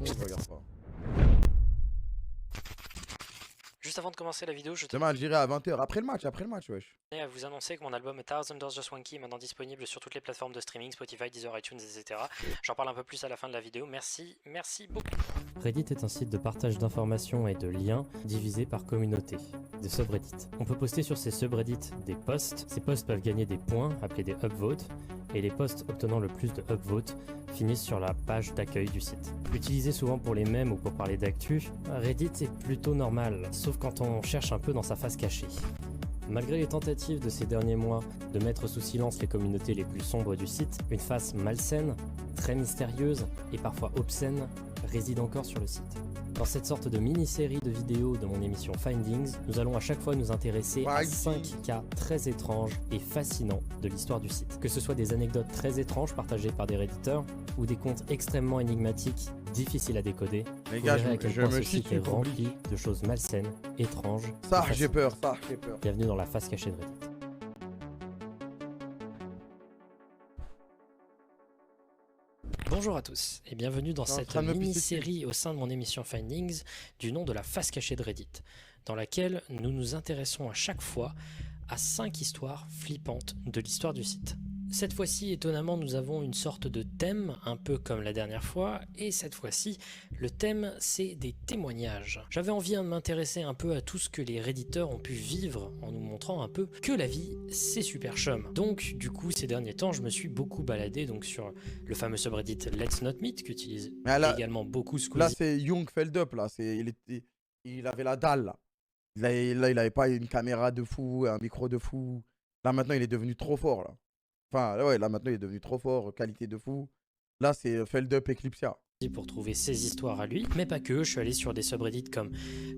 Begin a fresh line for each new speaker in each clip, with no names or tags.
fond, je regarde pas.
Juste avant de commencer la vidéo, je
Demain, Algérie à 20h. Après le match, wesh.
tenais à vous annoncer que mon album A Thousand Doors Just Swanky est maintenant disponible sur toutes les plateformes de streaming, Spotify, Deezer, iTunes, etc. J'en parle un peu plus à la fin de la vidéo. Merci beaucoup.
Reddit est un site de partage d'informations et de liens divisé par communauté, des subreddits. On peut poster sur ces subreddits des posts. Ces posts peuvent gagner des points, appelés des upvotes, et les posts obtenant le plus de upvotes finissent sur la page d'accueil du site. Utilisé souvent pour les mèmes ou pour parler d'actu, Reddit est plutôt normal, sauf quand on cherche un peu dans sa face cachée. Malgré les tentatives de ces derniers mois de mettre sous silence les communautés les plus sombres du site, une face malsaine, très mystérieuse et parfois obscène réside encore sur le site. Dans cette sorte de mini-série de vidéos de mon émission Findings, nous allons à chaque fois nous intéresser à 5 cas très étranges et fascinants de l'histoire du site. Que ce soit des anecdotes très étranges partagées par des redditeurs ou des comptes extrêmement énigmatiques, difficiles à décoder,
Les
vous
gars,
verrez à quel
je
point
me
ce
chie
site est
dessus,
rempli de choses malsaines, étranges. et
Ça, j'ai
fascinantes.
peur.
Bienvenue dans la face cachée de Reddit.
Bonjour à tous et bienvenue dans
Je suis en
cette
train de me pisser
mini-série au sein de mon émission Findings du nom de la face cachée de Reddit, dans laquelle nous nous intéressons à chaque fois à 5 histoires flippantes de l'histoire du site. Cette fois-ci, étonnamment, nous avons une sorte de thème, un peu comme la dernière fois, et cette fois-ci, le thème, c'est des témoignages. J'avais envie de m'intéresser un peu à tout ce que les redditeurs ont pu vivre, en nous montrant un peu que la vie, c'est super chum. Donc, du coup, ces derniers temps, je me suis beaucoup baladé donc, sur le fameux subreddit Let's Not Meet, qu'utilise également beaucoup Squeezie.
Là, c'est Young Feldup, là. Il avait la dalle, là. Là, il avait pas une caméra de fou, un micro de fou. Là, maintenant, il est devenu trop fort, là. Enfin, ouais, là, maintenant, il est devenu trop fort, qualité de fou. Là, c'est Feldup Eclipsia.
Pour trouver ses histoires à lui, mais pas que, je suis allé sur des subreddits comme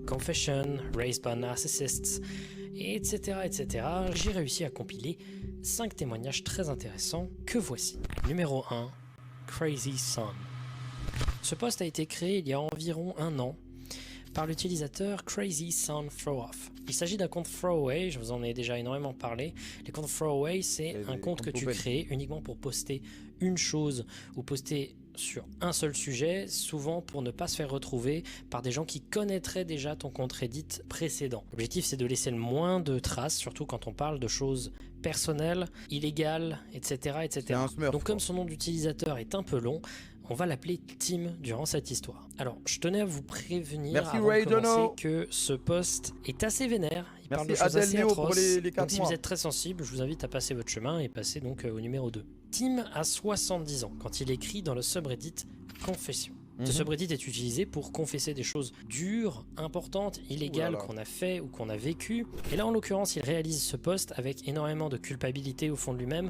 Confession, Raised by Narcissists, etc. J'ai réussi à compiler 5 témoignages très intéressants que voici. Numéro 1, Crazy Son. Ce post a été créé il y a environ 1 an par l'utilisateur Crazy Son Throwoff. Il s'agit d'un compte throwaway, je vous en ai déjà énormément parlé. Les comptes throwaway, c'est un compte que tu crées uniquement pour poster une chose ou poster sur un seul sujet, souvent pour ne pas se faire retrouver par des gens qui connaîtraient déjà ton compte Reddit précédent. L'objectif, c'est de laisser le moins de traces, surtout quand on parle de choses personnelles, illégales, etc. Donc comme son nom d'utilisateur est un peu long, on va l'appeler Tim durant cette histoire. Alors, je tenais à vous prévenir avant de commencer que ce post est assez vénère. Il parle de choses assez atroces. Donc si vous êtes très sensible, je vous invite à passer votre chemin et passer donc au numéro 2. Tim a 70 ans quand il écrit dans le subreddit Confession. Ce subreddit est utilisé pour confesser des choses dures, importantes, illégales qu'on a fait ou qu'on a vécu. Et là, en l'occurrence, il réalise ce post avec énormément de culpabilité au fond de lui-même,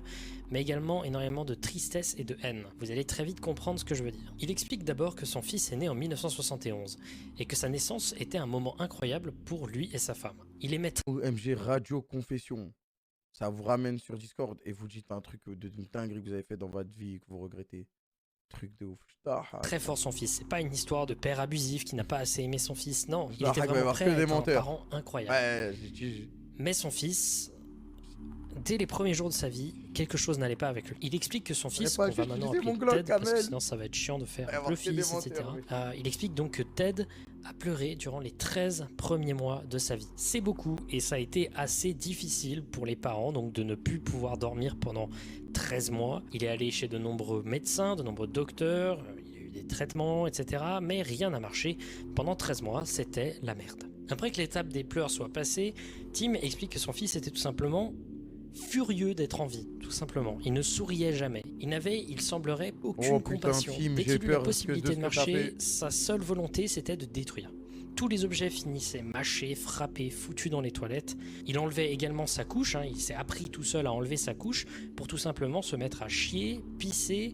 mais également énormément de tristesse et de haine. Vous allez très vite comprendre ce que je veux dire. Il explique d'abord que son fils est né en 1971 et que sa naissance était un moment incroyable pour lui et sa femme. Il est maître
OMG Radio Confession. Ça vous ramène sur Discord et vous dites un truc de dinguerie que vous avez fait dans votre vie et que vous regrettez. Truc de ouf.
Très fort son fils. C'est pas une histoire de père abusif qui n'a pas assez aimé son fils. Non, il était
va y
vraiment
avoir
prêt
que
à
des
être un
menteurs.
parent incroyable.
Ouais,
Mais son fils, dès les premiers jours de sa vie, quelque chose n'allait pas avec lui. Il explique que son fils, qu'on va maintenant appeler Ted, parce que sinon ça va être chiant de faire le fils, etc. Il explique donc que Ted a pleuré durant les 13 premiers mois de sa vie. C'est beaucoup et ça a été assez difficile pour les parents donc de ne plus pouvoir dormir pendant 13 mois. Il est allé chez de nombreux médecins, de nombreux docteurs, il a eu des traitements, etc. Mais rien n'a marché. Pendant 13 mois, c'était la merde. Après que l'étape des pleurs soit passée, Tim explique que son fils était tout simplement furieux d'être en vie, tout simplement. Il ne souriait jamais. Il n'avait, il semblerait, aucune compassion. Dès qu'il eut la possibilité de marcher, sa seule volonté, c'était de détruire. Tous les objets finissaient mâchés, frappés, foutus dans les toilettes. Il enlevait également sa couche, il s'est appris tout seul à enlever sa couche pour tout simplement se mettre à chier, pisser,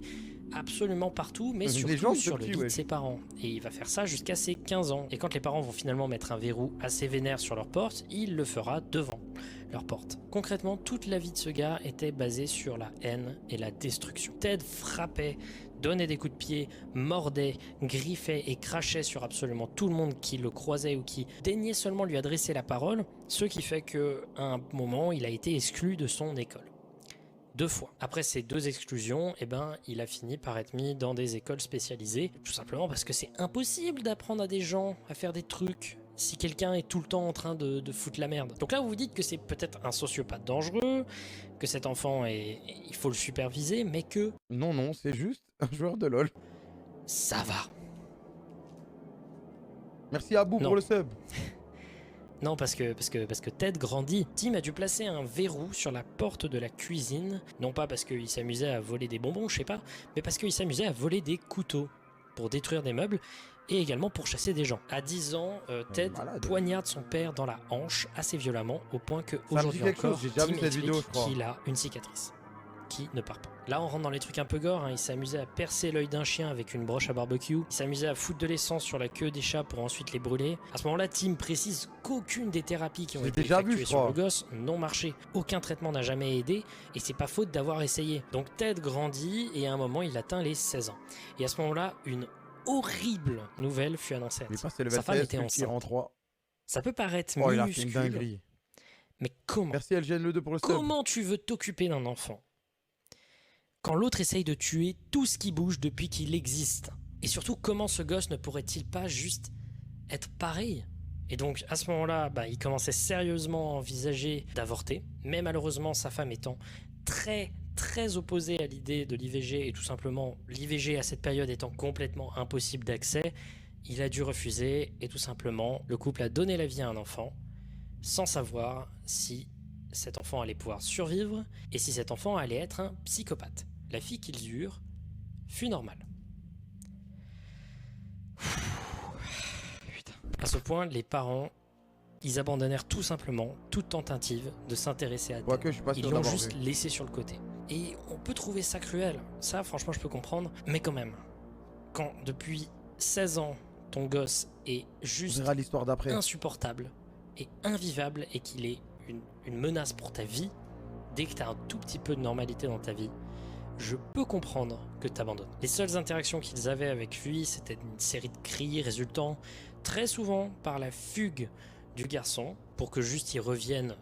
absolument partout, mais surtout sur le lit de ses parents. Et il va faire ça jusqu'à ses 15 ans. Et quand les parents vont finalement mettre un verrou assez vénère sur leur porte, il le fera devant leur porte. Concrètement, toute la vie de ce gars était basée sur la haine et la destruction. Ted frappait, donnait des coups de pied, mordait, griffait et crachait sur absolument tout le monde qui le croisait ou qui daignait seulement lui adresser la parole, ce qui fait qu'à un moment, il a été exclu de son école. 2 fois. Après ces 2 exclusions, eh ben, il a fini par être mis dans des écoles spécialisées, tout simplement parce que c'est impossible d'apprendre à des gens à faire des trucs si quelqu'un est tout le temps en train de foutre la merde. Donc là, vous vous dites que c'est peut-être un sociopathe dangereux, que cet enfant, il faut le superviser, mais que
Non, c'est juste un joueur de LoL.
ça va.
Merci Abou
Non.
pour le sub.
Non, parce que Ted grandit. Tim a dû placer un verrou sur la porte de la cuisine, non pas parce qu'il s'amusait à voler des bonbons, je sais pas, mais parce qu'il s'amusait à voler des couteaux pour détruire des meubles et également pour chasser des gens. À 10 ans, Ted
malade.
poignarde son père dans la hanche assez violemment, au point que
me dit
aujourd'hui
quelque
encore,
chose, j'ai déjà
Tim
vu cette vidéo, je
explique
crois.
qu'il a une cicatrice qui ne part pas. Là, on rentre dans les trucs un peu gore, hein. Il s'amusait à percer l'œil d'un chien avec une broche à barbecue. Il s'amusait à foutre de l'essence sur la queue des chats pour ensuite les brûler. À ce moment-là, Tim précise qu'aucune des thérapies qui ont
J'ai
été
déjà vu,
effectuées
je
sur le
crois.
gosse n'ont marché. Aucun traitement n'a jamais aidé et c'est pas faute d'avoir essayé. Donc Ted grandit et à un moment, il atteint les 16 ans. Et à ce moment-là, une horrible nouvelle fut annoncée à
Il est
Tim.
passé le
Sa femme était
VTS, il en
enceinte.
3.
Ça peut paraître
Oh, il a fait une
minuscule,
dinguerie.
mais comment
Merci LGN2 pour le sub.
Comment tu veux t'occuper d'un enfant quand l'autre essaye de tuer tout ce qui bouge depuis qu'il existe? Et surtout, comment ce gosse ne pourrait-il pas juste être pareil? Et donc, à ce moment-là, il commençait sérieusement à envisager d'avorter, mais malheureusement, sa femme étant très opposée à l'idée de l'IVG, et tout simplement, l'IVG à cette période étant complètement impossible d'accès, il a dû refuser, et tout simplement, le couple a donné la vie à un enfant, sans savoir si cet enfant allait pouvoir survivre et si cet enfant allait être un psychopathe. La fille qu'ils eurent fut normale. Putain. À ce point, les parents, ils abandonnèrent tout simplement toute tentative de s'intéresser à Ted.
Quoique, je suis pas sûr
Ils l'ont
d'avoir
juste
vu.
laissé sur le côté. Et on peut trouver ça cruel. Ça, franchement, je peux comprendre. Mais quand même, quand depuis 16 ans, ton gosse est
On
juste
verra l'histoire d'après.
insupportable et invivable et qu'il est une menace pour ta vie, dès que tu as un tout petit peu de normalité dans ta vie, je peux comprendre que tu abandonnes. Les seules interactions qu'ils avaient avec lui, c'était une série de cris résultant très souvent par la fugue du garçon pour que juste il revienne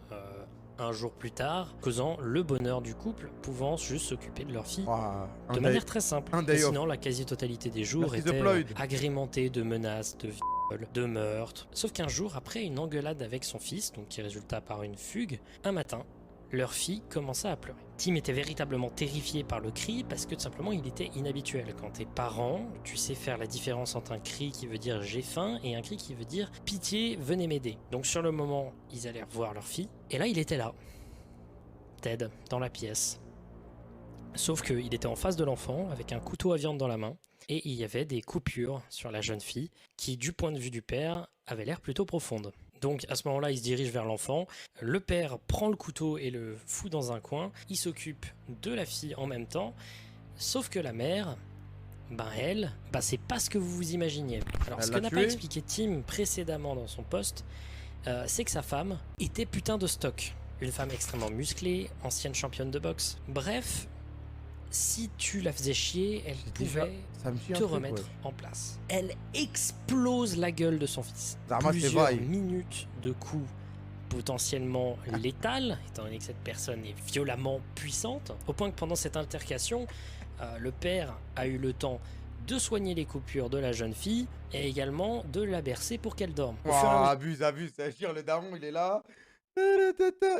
un jour plus tard, causant le bonheur du couple, pouvant juste s'occuper de leur fille
Ouah, un
de
day-
manière très simple.
un day
Et
off.
sinon, la quasi-totalité des jours
Merci, The
était
Floyd.
agrémentée de menaces, de viols, de meurtres. Sauf qu'un jour, après une engueulade avec son fils, donc qui résulta par une fugue, un matin, leur fille commença à pleurer. Tim était véritablement terrifié par le cri parce que tout simplement il était inhabituel. Quand t'es parent, tu sais faire la différence entre un cri qui veut dire j'ai faim et un cri qui veut dire pitié, venez m'aider. Donc sur le moment, ils allèrent voir leur fille et là il était là. Ted, dans la pièce. Sauf qu'il était en face de l'enfant avec un couteau à viande dans la main et il y avait des coupures sur la jeune fille qui, du point de vue du père, avaient l'air plutôt profondes. Donc à ce moment-là, il se dirige vers l'enfant. Le père prend le couteau et le fout dans un coin. Il s'occupe de la fille en même temps. Sauf que la mère, elle, c'est pas ce que vous vous imaginiez. Alors
Elle
ce
l'a
que n'a pas
tué
expliqué Tim précédemment dans son poste, c'est que sa femme était putain de stock. Une femme extrêmement musclée, ancienne championne de boxe. Bref, si tu la faisais chier, elle pouvait
Ça me suit un
te
truc,
remettre
ouais.
en place. Elle explose la gueule de son fils.
Zarma, c'est
Plusieurs
vaille.
minutes de coups potentiellement létals, étant donné que cette personne est violemment puissante, au point que pendant cette altercation, le père a eu le temps de soigner les coupures de la jeune fille et également de la bercer pour qu'elle dorme. Au fur et à
Ouah,
mesure-
abuse. C'est-à-dire, le daron, il est là.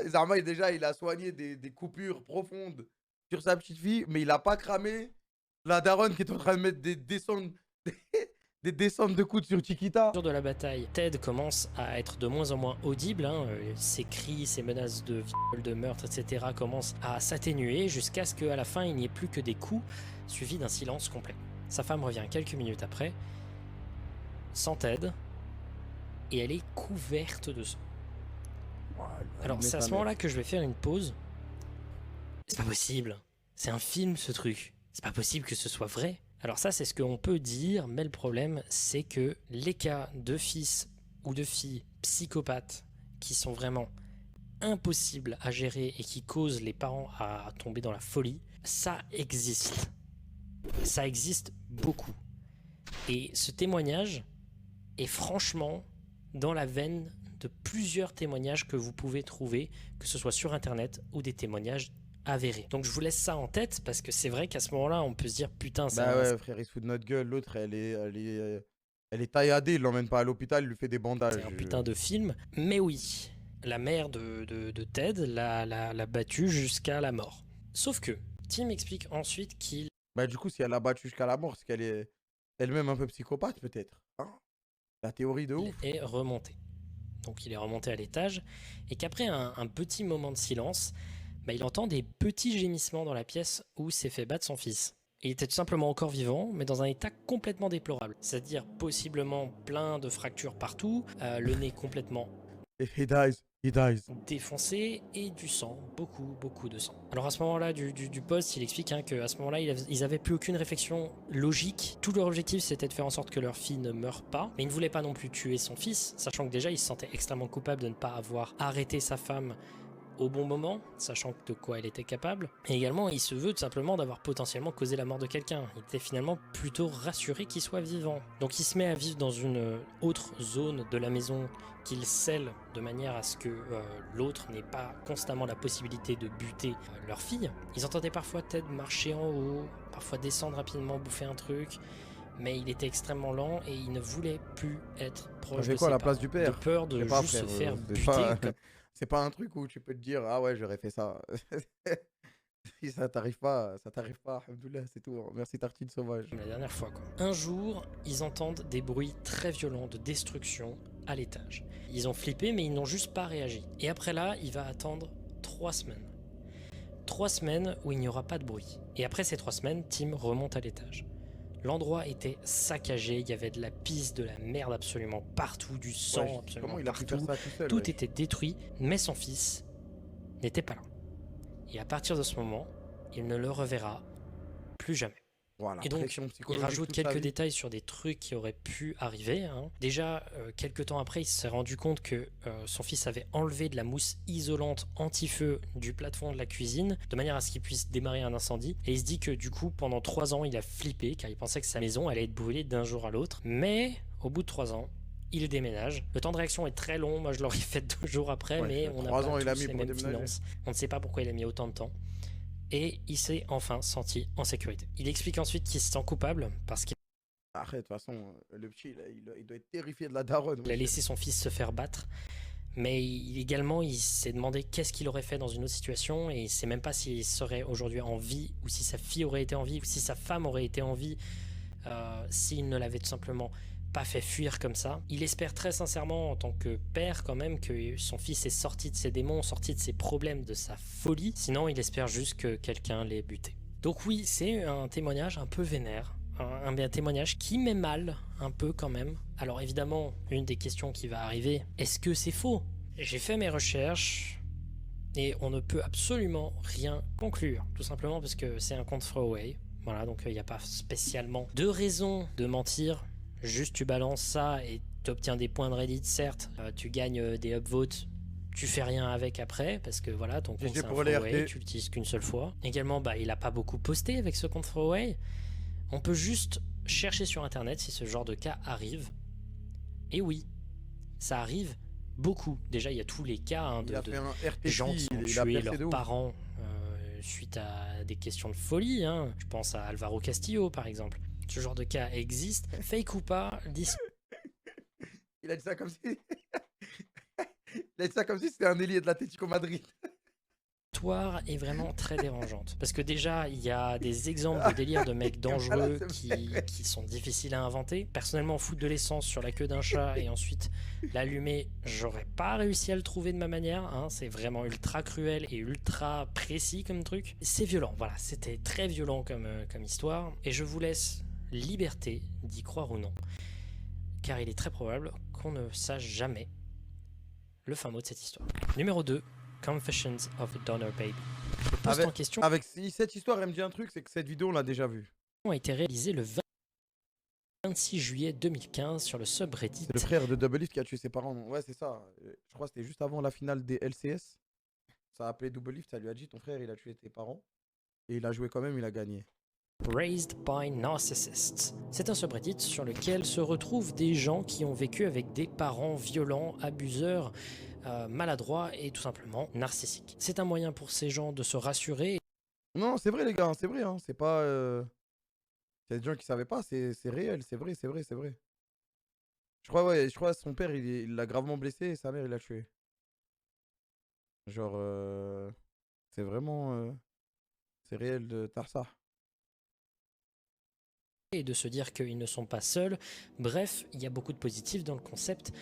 Zarma, il a soigné des coupures profondes sur sa petite fille, mais il a pas cramé la daronne qui est en train de mettre des descentes, des descentes de coude sur Chiquita.
de la bataille, Ted commence à être de moins en moins audible, ses cris, ses menaces de viol, de meurtre, etc. commencent à s'atténuer jusqu'à ce qu'à la fin il n'y ait plus que des coups suivis d'un silence complet. Sa femme revient quelques minutes après, sans Ted, et elle est couverte de sang. Alors c'est à ce moment-là que je vais faire une pause. C'est pas possible, c'est un film ce truc, c'est pas possible que ce soit vrai. Alors ça c'est ce qu'on peut dire, mais le problème c'est que les cas de fils ou de filles psychopathes qui sont vraiment impossibles à gérer et qui causent les parents à tomber dans la folie, ça existe. Ça existe beaucoup. Et ce témoignage est franchement dans la veine de plusieurs témoignages que vous pouvez trouver, que ce soit sur internet ou des témoignages avéré. Donc je vous laisse ça en tête parce que c'est vrai qu'à ce moment-là, on peut se dire putain,
Bah ouais, frère, il se fout de notre gueule. L'autre, elle est tailladée. Il l'emmène pas à l'hôpital, il lui fait des bandages.
c'est un putain de film. Mais oui, la mère de Ted l'a battu jusqu'à la mort. Sauf que Tim explique ensuite qu'il
Bah du coup, si elle l'a battu jusqu'à la mort, c'est qu'elle est elle-même un peu psychopathe, peut-être. Hein, la théorie de ouf.
est remonté. Donc il est remonté à l'étage et qu'après un petit moment de silence, bah, il entend des petits gémissements dans la pièce où s'est fait battre son fils. Il était tout simplement encore vivant, mais dans un état complètement déplorable. C'est-à-dire possiblement plein de fractures partout, le nez complètement
If he dies, he dies.
défoncé et du sang, beaucoup de sang. Alors à ce moment-là du poste, il explique qu'à ce moment-là, ils avaient plus aucune réflexion logique. Tout leur objectif, c'était de faire en sorte que leur fille ne meure pas, mais ils ne voulaient pas non plus tuer son fils, sachant que déjà, il se sentait extrêmement coupable de ne pas avoir arrêté sa femme au bon moment, sachant de quoi elle était capable. Et également, il se veut tout simplement d'avoir potentiellement causé la mort de quelqu'un. Il était finalement plutôt rassuré qu'il soit vivant. Donc il se met à vivre dans une autre zone de la maison qu'il scelle de manière à ce que l'autre n'ait pas constamment la possibilité de buter leur fille. Ils entendaient parfois Ted marcher en haut, parfois descendre rapidement, bouffer un truc, mais il était extrêmement lent et il ne voulait plus être proche de
C'est quoi
ses
la place
parents,
du père?
de peur de
Je sais pas,
juste se
frère,
faire
c'est
buter.
pas-
comme-
C'est pas un truc où tu peux te dire ah ouais j'aurais fait ça. Si ça t'arrive pas, alhamdoulilah, c'est tout. Merci Tartine Sauvage.
Comme la dernière fois, quoi. Un jour, ils entendent des bruits très violents de destruction à l'étage. Ils ont flippé, mais ils n'ont juste pas réagi. Et après là, il va attendre 3 semaines. 3 semaines où il n'y aura pas de bruit. Et après ces 3 semaines, Tim remonte à l'étage. L'endroit était saccagé, il y avait de la pisse, de la merde absolument partout, du sang
Ouais,
absolument
comment il a pu
partout.
faire ça tout seul?
Tout
wesh
était détruit, mais son fils n'était pas là. Et à partir de ce moment, il ne le reverra plus jamais.
Voilà,
Et donc,
pression
il
psychologique
rajoute
toute sa
quelques
vie.
détails sur des trucs qui auraient pu arriver. Déjà, quelques temps après, il s'est rendu compte que son fils avait enlevé de la mousse isolante anti-feu du plafond de la cuisine, de manière à ce qu'il puisse démarrer un incendie. Et il se dit que du coup, pendant 3 ans, il a flippé, car il pensait que sa maison allait être brûlée d'un jour à l'autre. Mais, au bout de 3 ans, il déménage. Le temps de réaction est très long, moi je l'aurais fait 2 jours après,
Ouais,
mais on n'a
3
pas
ans, il a
tous
mis
les
pour
mêmes
déménager.
finances. On ne sait pas pourquoi il a mis autant de temps. Et il s'est enfin senti en sécurité. Il explique ensuite qu'il se sent coupable parce qu'il
Après, de toute façon, le petit, là, il doit être terrifié de la daronne.
a
wesh.
laissé son fils se faire battre. Mais il s'est demandé qu'est-ce qu'il aurait fait dans une autre situation et il ne sait même pas s'il serait aujourd'hui en vie ou si sa fille aurait été en vie ou si sa femme aurait été en vie s'il ne l'avait tout simplement pas fait fuir comme ça. Il espère très sincèrement en tant que père quand même que son fils est sorti de ses démons, sorti de ses problèmes, de sa folie. Sinon il espère juste que quelqu'un l'ait buté. Donc oui, c'est un témoignage un peu vénère. Un témoignage qui met mal un peu quand même. Alors évidemment, une des questions qui va arriver, est-ce que c'est faux? J'ai fait mes recherches et on ne peut absolument rien conclure. Tout simplement parce que c'est un compte throwaway. Voilà, donc il n'y a pas spécialement de raison de mentir. Juste tu balances ça et tu obtiens des points de Reddit, certes. Tu gagnes des upvotes. Tu fais rien avec après parce que voilà, ton compte
GG
c'est un
pour les
throwaway,
RT.
tu l'utilises qu'une seule fois. Également, il a pas beaucoup posté avec ce compte throwaway. On peut juste chercher sur internet si ce genre de cas arrive. Et oui, ça arrive beaucoup. Déjà, il y a tous les cas
Il a
de
fait un RT,
gens qui ont
il a
tué
percé de
leurs
ouf.
parents suite à des questions de folie. Je pense à Alvaro Castillo, par exemple. Ce genre de cas existe. Fake ou pas,
Il a dit ça comme si. Il a dit ça comme si c'était un ailier de l'Atlético Madrid.
l'histoire est vraiment très dérangeante. Parce que déjà, il y a des exemples de délire de mecs dangereux qui sont difficiles à inventer. Personnellement, foutre de l'essence sur la queue d'un chat et ensuite l'allumer, j'aurais pas réussi à le trouver de ma manière. C'est vraiment ultra cruel et ultra précis comme truc. C'est violent, voilà, c'était très violent comme histoire. Et je vous laisse liberté d'y croire ou non. Car il est très probable qu'on ne sache jamais le fin mot de cette histoire. Numéro 2. Confessions of a Donor Baby. Le post en question
Avec cette histoire, elle me dit un truc, c'est que cette vidéo, on l'a déjà vue.
a été réalisé le 26 juillet 2015 sur le subreddit.
C'est le frère de Double Lift qui a tué ses parents. Ouais, c'est ça. Je crois que c'était juste avant la finale des LCS. Ça a appelé Double Lift, ça lui a dit ton frère, il a tué tes parents. Et il a joué quand même, il a gagné.
Raised by Narcissists. C'est un subreddit sur lequel se retrouvent des gens qui ont vécu avec des parents violents, abuseurs, maladroit et tout simplement narcissique. C'est un moyen pour ces gens de se rassurer.
Non, c'est vrai, les gars, c'est vrai. Hein. C'est pas. Il y a des gens qui savaient pas, c'est réel, c'est vrai, c'est vrai, c'est vrai. Je crois que son père, il l'a gravement blessé et sa mère, il l'a tué. Genre, c'est vraiment. C'est réel de Tarsa.
Et de se dire qu'ils ne sont pas seuls. Bref, il y a beaucoup de positifs dans le concept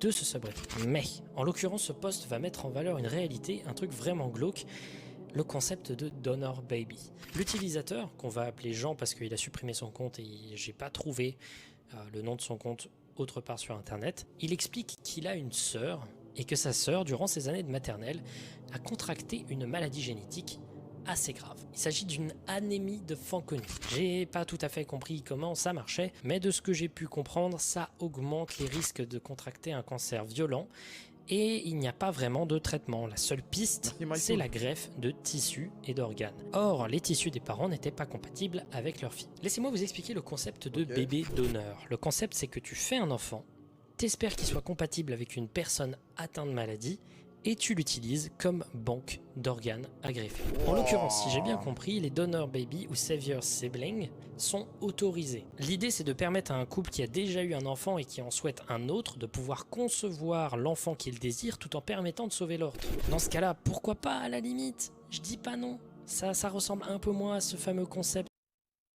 de ce subreddit. Mais, en l'occurrence, ce post va mettre en valeur une réalité, un truc vraiment glauque, le concept de Donor Baby. L'utilisateur, qu'on va appeler Jean parce qu'il a supprimé son compte et j'ai pas trouvé le nom de son compte autre part sur internet, il explique qu'il a une sœur et que sa sœur, durant ses années de maternelle, a contracté une maladie génétique assez grave. Il s'agit d'une anémie de Fanconi. J'ai pas tout à fait compris comment ça marchait, mais de ce que j'ai pu comprendre, ça augmente les risques de contracter un cancer violent et il n'y a pas vraiment de traitement. La seule piste, c'est la greffe de tissus et d'organes. Or, les tissus des parents n'étaient pas compatibles avec leur fille. Laissez-moi vous expliquer le concept de bébé donneur. Le concept, c'est que tu fais un enfant, t'espères qu'il soit compatible avec une personne atteinte de maladie, et tu l'utilises comme banque d'organes à greffer. En l'occurrence, si j'ai bien compris, les Donor Baby ou Savior Sibling sont autorisés. L'idée, c'est de permettre à un couple qui a déjà eu un enfant et qui en souhaite un autre de pouvoir concevoir l'enfant qu'il désire tout en permettant de sauver l'autre. Dans ce cas-là, pourquoi pas à la limite? Je dis pas non. Ça ressemble un peu moins à ce fameux concept.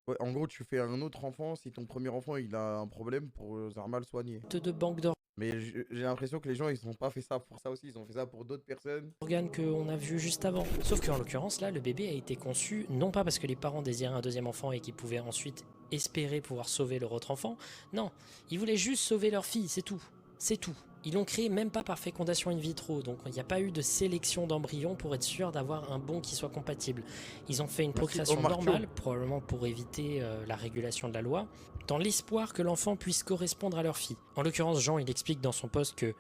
Ouais, en gros, tu fais un autre enfant si ton premier enfant il a un problème pour mal soigner.
De banque d'organes.
Mais j'ai l'impression que les gens, ils n'ont pas fait ça pour ça aussi, ils ont fait ça pour d'autres personnes.
Organes qu'on a vu juste avant. Sauf qu'en l'occurrence, là, le bébé a été conçu non pas parce que les parents désiraient un deuxième enfant et qu'ils pouvaient ensuite espérer pouvoir sauver leur autre enfant. Non, ils voulaient juste sauver leur fille, c'est tout. C'est tout. Ils l'ont créé même pas par fécondation in vitro, donc il n'y a pas eu de sélection d'embryons pour être sûr d'avoir un bon qui soit compatible. Ils ont fait une procréation normale, probablement pour éviter la régulation de la loi, dans l'espoir que l'enfant puisse correspondre à leur fille. En l'occurrence, Jean, il explique dans son post que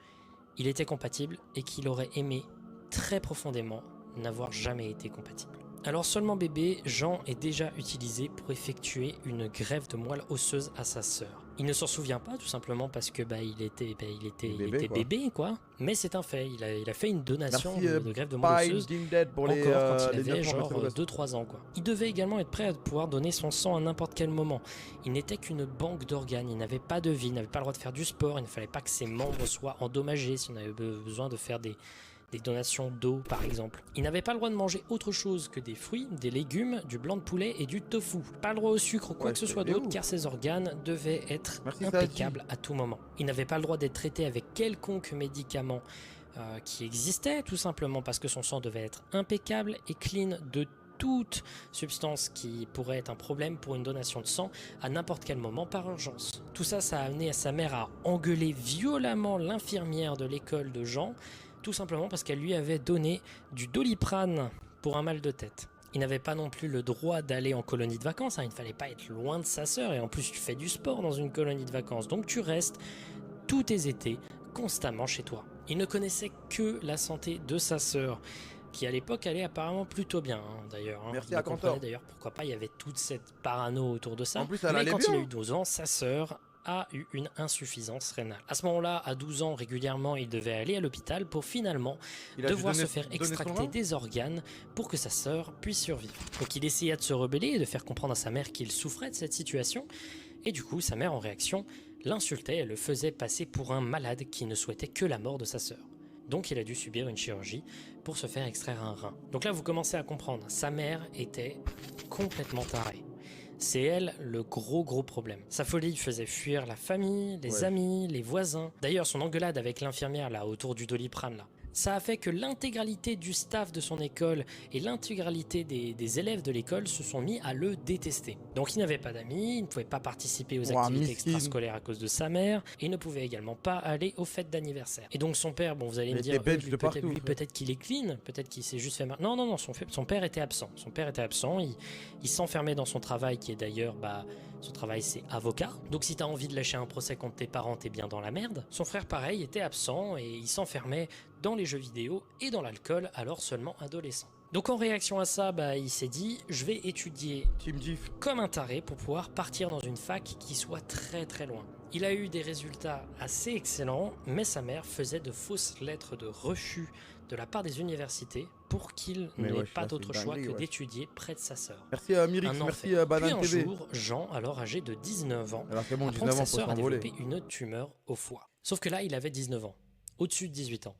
il était compatible et qu'il aurait aimé très profondément n'avoir jamais été compatible. Alors seulement bébé, Jean est déjà utilisé pour effectuer une greffe de moelle osseuse à sa sœur. Il ne s'en souvient pas tout simplement parce que il était bébé quoi. Mais c'est un fait, il a fait une donation de greffe de moelle osseuse
pour
quand il avait genre 2-3 ans quoi. Il devait également être prêt à pouvoir donner son sang à n'importe quel moment. Il n'était qu'une banque d'organes, il n'avait pas de vie, il n'avait pas le droit de faire du sport, il ne fallait pas que ses membres soient endommagés si on avait besoin de faire des donations d'eau par exemple. Il n'avait pas le droit de manger autre chose que des fruits, des légumes, du blanc de poulet et du tofu. Pas le droit au sucre ou quoi que ce soit d'autre car ses organes devaient être impeccables à tout moment. Il n'avait pas le droit d'être traité avec quelconque médicament qui existait tout simplement parce que son sang devait être impeccable et clean de toute substance qui pourrait être un problème pour une donation de sang à n'importe quel moment par urgence. Tout ça, ça a amené à sa mère à engueuler violemment l'infirmière de l'école de Jean, tout simplement parce qu'elle lui avait donné du Doliprane pour un mal de tête. Il n'avait pas non plus le droit d'aller en colonie de vacances, il ne fallait pas être loin de sa sœur, et en plus tu fais du sport dans une colonie de vacances, donc tu restes tous tes étés constamment chez toi. Il ne connaissait que la santé de sa sœur, qui à l'époque allait apparemment plutôt bien d'ailleurs.
Merci à Cantor.
D'ailleurs pourquoi pas, il y avait toute cette parano autour de ça.
En plus,
mais quand il a eu 12 ans, sa sœur a eu une insuffisance rénale. À ce moment-là, à 12 ans, régulièrement, il devait aller à l'hôpital pour finalement devoir se faire extracter des organes pour que sa sœur puisse survivre. Donc il essaya de se rebeller et de faire comprendre à sa mère qu'il souffrait de cette situation. Et du coup, sa mère, en réaction, l'insultait et le faisait passer pour un malade qui ne souhaitait que la mort de sa sœur. Donc il a dû subir une chirurgie pour se faire extraire un rein. Donc là, vous commencez à comprendre, sa mère était complètement tarée. C'est elle le gros problème. Sa folie faisait fuir la famille, les amis, les voisins. D'ailleurs, son engueulade avec l'infirmière là autour du Doliprane là, ça a fait que l'intégralité du staff de son école et l'intégralité des élèves de l'école se sont mis à le détester. Donc il n'avait pas d'amis, il ne pouvait pas participer aux activités extrascolaires à cause de sa mère, et il ne pouvait également pas aller aux fêtes d'anniversaire. Et donc son père, bon vous allez me dire, peut-être qu'il est clean, peut-être qu'il s'est juste fait mal. Non, son père était absent. Son père était absent, il s'enfermait dans son travail qui est d'ailleurs, son travail c'est avocat. Donc si t'as envie de lâcher un procès contre tes parents, t'es bien dans la merde. Son frère pareil était absent et il s'enfermait dans les jeux vidéo et dans l'alcool alors seulement adolescent. Donc en réaction à ça, il s'est dit je vais étudier comme un taré pour pouvoir partir dans une fac qui soit très très loin. Il a eu des résultats assez excellents, mais sa mère faisait de fausses lettres de refus de la part des universités pour qu'il
Mais
n'ait
wesh,
pas
là, c'est
d'autre
une
choix
dinguerie,
que
wesh.
d'étudier près de sa sœur.
Merci à Mirix,
Un
merci
enfer.
à
Puis
Banane
un
TV.
jour, Jean, alors âgé de 19 ans,
Alors c'est bon,
apprend que
19 ans,
sa
faut
sœur a
s'envoler.
développé une tumeur au foie. Sauf que là, il avait 19 ans, au-dessus de 18 ans.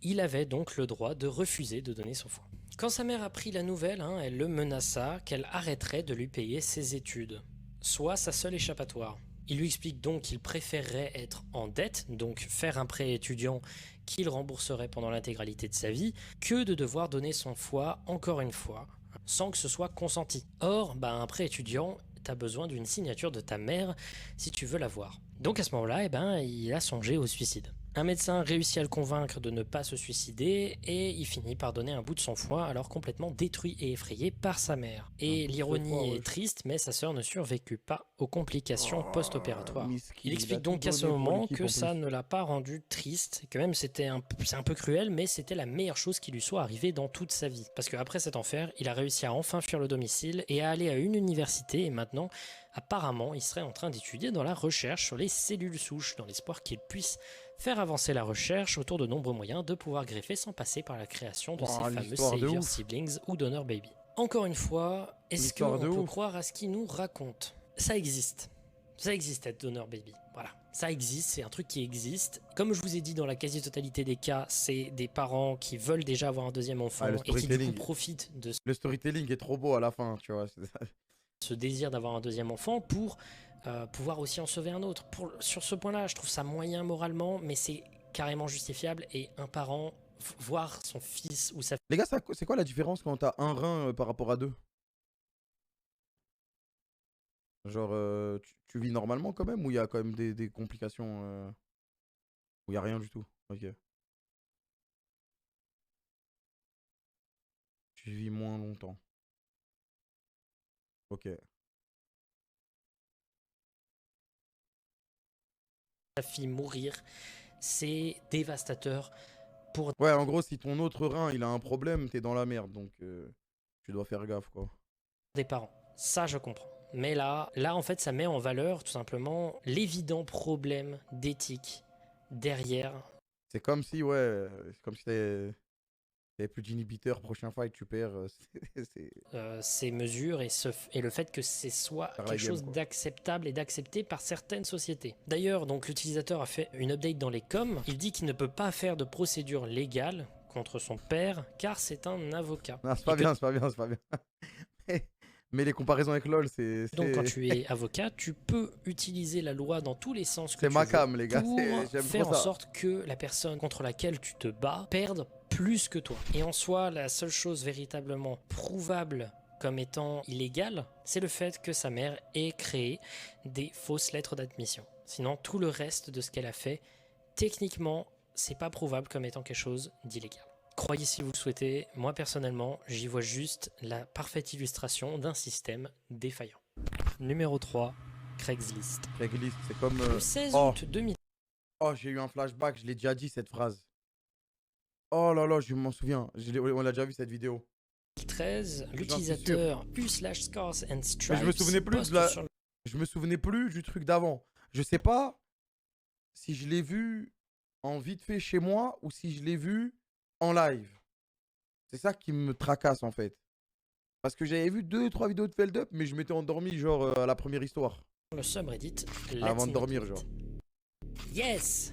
Il avait donc le droit de refuser de donner son foie. Quand sa mère apprit la nouvelle, elle le menaça qu'elle arrêterait de lui payer ses études, soit sa seule échappatoire. Il lui explique donc qu'il préférerait être en dette, donc faire un prêt étudiant qu'il rembourserait pendant l'intégralité de sa vie, que de devoir donner son foie encore une fois, sans que ce soit consenti. Or, un prêt étudiant, t'as besoin d'une signature de ta mère si tu veux l'avoir. Donc à ce moment-là, il a songé au suicide. Un médecin réussit à le convaincre de ne pas se suicider et il finit par donner un bout de son foie alors complètement détruit et effrayé par sa mère. Et l'ironie est triste, mais sa sœur ne survécut pas aux complications post-opératoires. Il explique donc à ce moment que ça ne l'a pas rendu triste, que même c'est un peu cruel, mais c'était la meilleure chose qui lui soit arrivée dans toute sa vie. Parce qu'après cet enfer, il a réussi à enfin fuir le domicile et à aller à une université et maintenant, apparemment, il serait en train d'étudier dans la recherche sur les cellules souches dans l'espoir qu'il puisse faire avancer la recherche autour de nombreux moyens de pouvoir greffer sans passer par la création de ces fameux Savior Siblings ou Donor Baby. Encore une fois, est-ce qu'on peut croire à ce qu'il nous raconte? Ça existe. Ça existe être Donor Baby. Voilà. Ça existe, c'est un truc qui existe. Comme je vous ai dit, dans la quasi-totalité des cas, c'est des parents qui veulent déjà avoir un deuxième enfant et qui du coup profitent de
le storytelling est trop beau à la fin, tu vois.
Ce désir d'avoir un deuxième enfant pour pouvoir aussi en sauver un autre. Sur ce point-là, je trouve ça moyen moralement, mais c'est carrément justifiable. Et un parent, voir son fils ou sa fille...
Les gars, c'est quoi la différence quand t'as un rein par rapport à deux? Genre, tu vis normalement quand même ou il y a quand même des complications ou il n'y a rien du tout? Ok. Tu vis moins longtemps. Ok.
fille mourir, c'est dévastateur pour...
Ouais, en gros, si ton autre rein, il a un problème, t'es dans la merde, donc tu dois faire gaffe, quoi.
Des parents, ça je comprends. Mais là, en fait, ça met en valeur, tout simplement, l'évident problème d'éthique derrière.
C'est comme si, c'est comme si t'avais plus d'inhibiteur, prochain fight, tu perds.
Ces mesures et le fait que c'est soit quelque chose d'acceptable et d'accepté par certaines sociétés. D'ailleurs, donc l'utilisateur a fait une update dans les coms. Il dit qu'il ne peut pas faire de procédure légale contre son père car c'est un avocat.
Non, c'est pas bien, c'est pas bien, c'est pas bien. Mais les comparaisons avec LoL, c'est...
Donc quand tu es avocat, tu peux utiliser la loi dans tous les sens que
c'est
tu
ma
veux
cam, les gars.
pour
J'aime
faire
trop
en
ça.
sorte que la personne contre laquelle tu te bats perde plus que toi. Et en soi, la seule chose véritablement prouvable comme étant illégale, c'est le fait que sa mère ait créé des fausses lettres d'admission. Sinon, tout le reste de ce qu'elle a fait, techniquement, c'est pas prouvable comme étant quelque chose d'illégal. Croyez si vous le souhaitez, moi personnellement, j'y vois juste la parfaite illustration d'un système défaillant. Numéro 3, Craigslist.
Craigslist, c'est comme...
Le 16 août 2000.
Oh, j'ai eu un flashback, je l'ai déjà dit cette phrase. Oh là là, je m'en souviens, on l'a déjà vu cette vidéo.
2013, l'utilisateur u/scars and stripes.
Mais je me souvenais plus je me souvenais plus du truc d'avant. Je sais pas si je l'ai vu en vite fait chez moi ou si je l'ai vu en live. C'est ça qui me tracasse en fait. Parce que j'avais vu 2-3 vidéos de Feld Up, mais je m'étais endormi genre à la première histoire.
Le subreddit
avant de dormir genre.
Yes!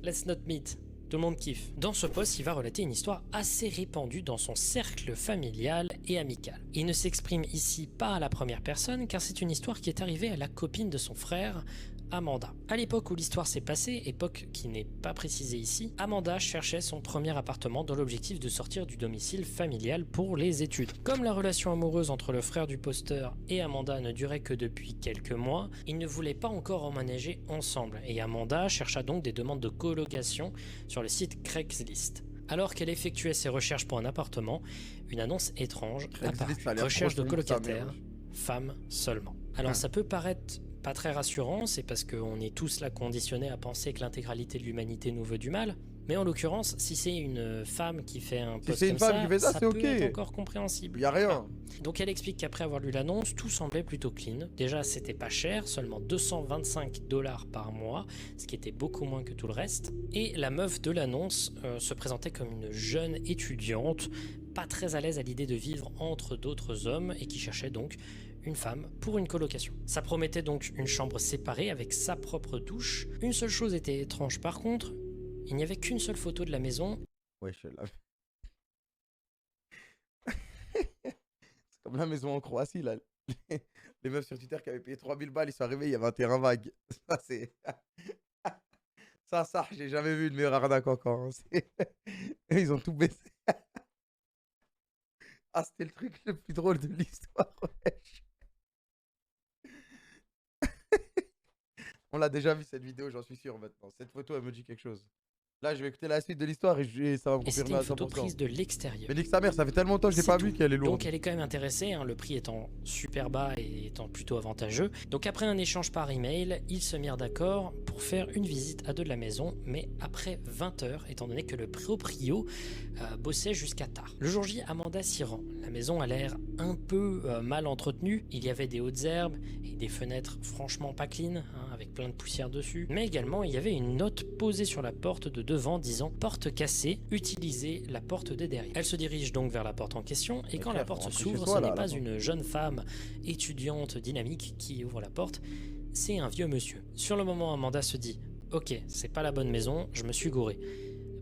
Let's not meet. Tout le monde kiffe. Dans ce post, il va relater une histoire assez répandue dans son cercle familial et amical. Il ne s'exprime ici pas à la première personne car c'est une histoire qui est arrivée à la copine de son frère, Amanda. À l'époque où l'histoire s'est passée, époque qui n'est pas précisée ici, Amanda cherchait son premier appartement dans l'objectif de sortir du domicile familial pour les études. Comme la relation amoureuse entre le frère du posteur et Amanda ne durait que depuis quelques mois, ils ne voulaient pas encore emménager ensemble et Amanda chercha donc des demandes de colocation sur le site Craigslist. Alors qu'elle effectuait ses recherches pour un appartement, une annonce étrange apparut. Recherche de colocataire, femme seulement. Alors ça peut paraître pas très rassurant, c'est parce qu'on est tous là conditionnés à penser que l'intégralité de l'humanité nous veut du mal, Mais en l'occurrence, si c'est une femme qui fait un post
c'est une
comme
femme qui fait ça, c'est
peut
ok.
être encore compréhensible.
Y a rien.
Donc elle explique qu'après avoir lu l'annonce, tout semblait plutôt clean. Déjà, c'était pas cher, seulement 225 $ par mois, ce qui était beaucoup moins que tout le reste. Et la meuf de l'annonce se présentait comme une jeune étudiante, pas très à l'aise à l'idée de vivre entre d'autres hommes et qui cherchait donc une femme pour une colocation. Ça promettait donc une chambre séparée avec sa propre douche. Une seule chose était étrange par contre, il n'y avait qu'une seule photo de la maison.
Ouais, je l'avais. C'est comme la maison en Croatie, là. Les meufs sur Twitter qui avaient payé 3000 balles, ils sont arrivés, il y avait un terrain vague. Ça, c'est. Ça, j'ai jamais vu une meilleure arnaque encore. Hein. Ils ont tout baissé. Ah, c'était le truc le plus drôle de l'histoire. Wesh. On l'a déjà vu cette vidéo, j'en suis sûr maintenant. Cette photo, elle me dit quelque chose. Là, je vais écouter la suite de l'histoire et ça va me
Et c'était
confirmer à
une photo
100%.
prise de l'extérieur.
Mais nique sa mère, ça fait tellement longtemps que je l'ai
C'est
pas vu
tout.
qu'elle est lourde.
Donc elle est quand même intéressée, hein, le prix étant super bas et étant plutôt avantageux. Donc après un échange par email, ils se mirent d'accord pour faire une visite à deux de la maison, mais après 20 heures, étant donné que le proprio bossait jusqu'à tard. Le jour J, Amanda s'y rend. La maison a l'air un peu mal entretenue. Il y avait des hautes herbes et des fenêtres franchement pas clean, hein, avec plein de poussière dessus. Mais également, il y avait une note posée sur la porte de devant disant « Porte cassée, utilisez la porte de derrière ». Elle se dirige donc vers la porte en question et quand la porte se s'ouvre, ce n'est pas une jeune femme étudiante dynamique qui ouvre la porte, c'est un vieux monsieur. Sur le moment, Amanda se dit « Ok, c'est pas la bonne maison, je me suis gouré ».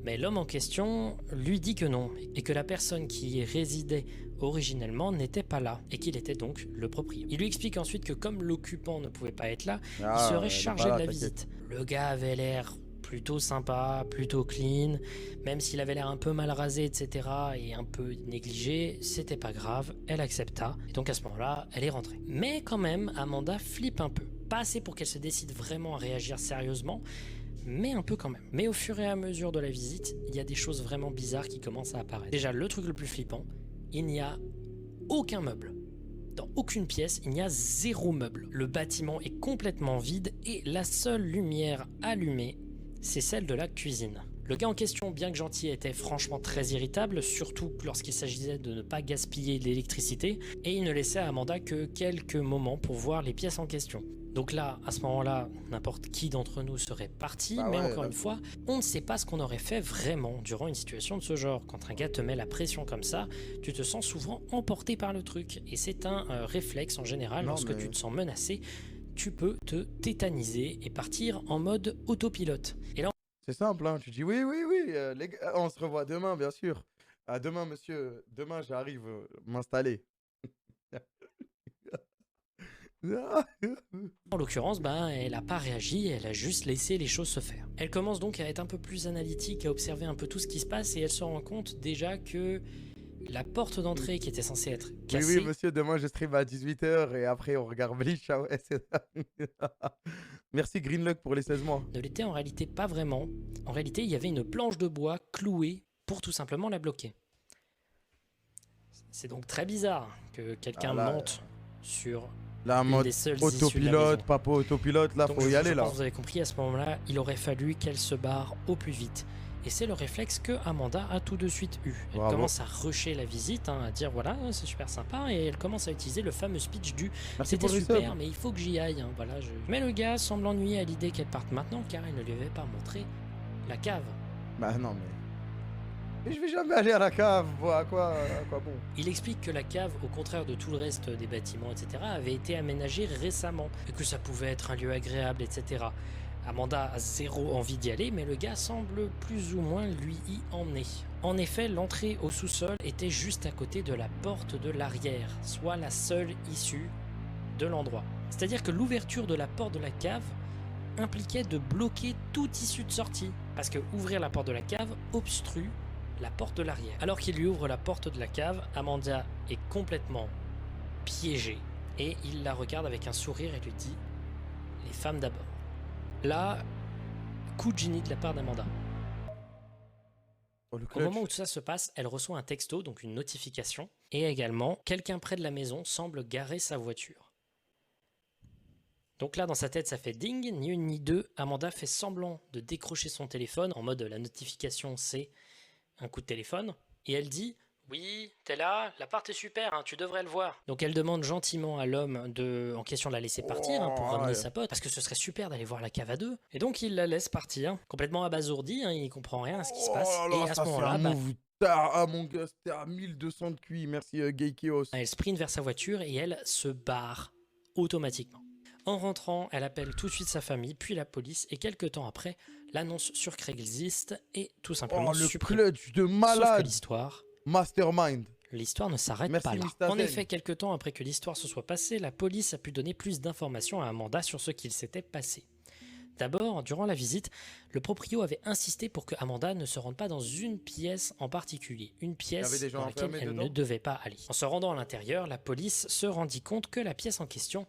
Mais l'homme en question lui dit que non, et que la personne qui y résidait originellement n'était pas là, et qu'il était donc le propriétaire. Il lui explique ensuite que comme l'occupant ne pouvait pas être là, il serait chargé de la visite. Le gars avait l'air plutôt sympa, plutôt clean, même s'il avait l'air un peu mal rasé, etc., et un peu négligé, c'était pas grave, elle accepta, et donc à ce moment-là, elle est rentrée. Mais quand même, Amanda flippe un peu. Pas assez pour qu'elle se décide vraiment à réagir sérieusement, mais un peu quand même. Mais au fur et à mesure de la visite, il y a des choses vraiment bizarres qui commencent à apparaître. Déjà, le truc le plus flippant, il n'y a aucun meuble. Dans aucune pièce, il n'y a 0 meuble. Le bâtiment est complètement vide et la seule lumière allumée, c'est celle de la cuisine. Le gars en question, bien que gentil, était franchement très irritable, surtout lorsqu'il s'agissait de ne pas gaspiller l'électricité, et il ne laissait à Amanda que quelques moments pour voir les pièces en question. Donc là, à ce moment-là, n'importe qui d'entre nous serait parti, mais encore une fois, on ne sait pas ce qu'on aurait fait vraiment durant une situation de ce genre. Quand un gars te met la pression comme ça, tu te sens souvent emporté par le truc, et c'est un réflexe en général. Lorsque tu te sens menacé, tu peux te tétaniser et partir en mode autopilote. Et là,
c'est simple, hein. Tu dis oui, les gars, on se revoit demain, bien sûr. À demain, monsieur. Demain, j'arrive m'installer.
En l'occurrence, elle n'a pas réagi, elle a juste laissé les choses se faire. Elle commence donc à être un peu plus analytique, à observer un peu tout ce qui se passe et elle se rend compte déjà que la porte d'entrée qui était censée être cassée...
Oui, monsieur, demain je stream à 18h et après on regarde Bleach. Ah ouais, merci Greenluck pour les 16 mois.
Ne l'était en réalité pas vraiment. En réalité, il y avait une planche de bois clouée pour tout simplement la bloquer. C'est donc très bizarre que quelqu'un monte sur...
La mode autopilote, papa autopilote, là, donc faut y aller là.
Vous avez compris, à ce moment-là, il aurait fallu qu'elle se barre au plus vite. Et c'est le réflexe que Amanda a tout de suite eu. Elle commence à rusher la visite, hein, à dire voilà, c'est super sympa, et elle commence à utiliser le fameux speech du c'était super, mais il faut que j'y aille. Hein, voilà, Mais le gars semble ennuyé à l'idée qu'elle parte maintenant, car il ne lui avait pas montré la cave.
Bah non, mais je vais jamais aller à la cave, à quoi bon.
Il explique que la cave, au contraire de tout le reste des bâtiments, etc., avait été aménagée récemment, et que ça pouvait être un lieu agréable, etc. Amanda a zéro envie d'y aller, mais le gars semble plus ou moins lui y emmener. En effet, l'entrée au sous-sol était juste à côté de la porte de l'arrière, soit la seule issue de l'endroit. C'est-à-dire que l'ouverture de la porte de la cave impliquait de bloquer toute issue de sortie, parce que ouvrir la porte de la cave obstrue la porte de l'arrière. Alors qu'il lui ouvre la porte de la cave, Amanda est complètement piégée, et il la regarde avec un sourire et lui dit « Les femmes d'abord ». Là, coup de génie de la part d'Amanda. Au moment où tout ça se passe, elle reçoit un texto, donc une notification, et également, quelqu'un près de la maison semble garer sa voiture. Donc là, dans sa tête, ça fait ding, ni une ni deux. Amanda fait semblant de décrocher son téléphone, en mode la notification, c'est un coup de téléphone. Et elle dit « Oui, t'es là, l'appart est super, hein, tu devrais le voir. » Donc elle demande gentiment à l'homme en question de la laisser partir pour ramener sa pote, parce que ce serait super d'aller voir la cave à deux. Et donc il la laisse partir, complètement abasourdi, il comprend rien à ce qui se passe.
Oh là là,
et à ce
ça, c'est
moment-là,
un move. Ah mon gars, c'était à 1200 de QI. Merci Gay Chaos.
elle sprint vers sa voiture et elle se barre automatiquement. En rentrant, elle appelle tout de suite sa famille, puis la police, et quelques temps après, l'annonce sur Craigslist est tout simplement
le
supprimée.
clutch de
Sauf que
malade.
l'histoire ne s'arrête
Merci,
pas là.
Mr.
En
Zen.
effet, quelques temps après que l'histoire se soit passée, la police a pu donner plus d'informations à Amanda sur ce qu'il s'était passé. D'abord, durant la visite, le proprio avait insisté pour que Amanda ne se rende pas dans une pièce en particulier, une pièce
des gens
dans laquelle
enfermés
elle
dedans
ne devait pas aller. En se rendant à l'intérieur, la police se rendit compte que la pièce en question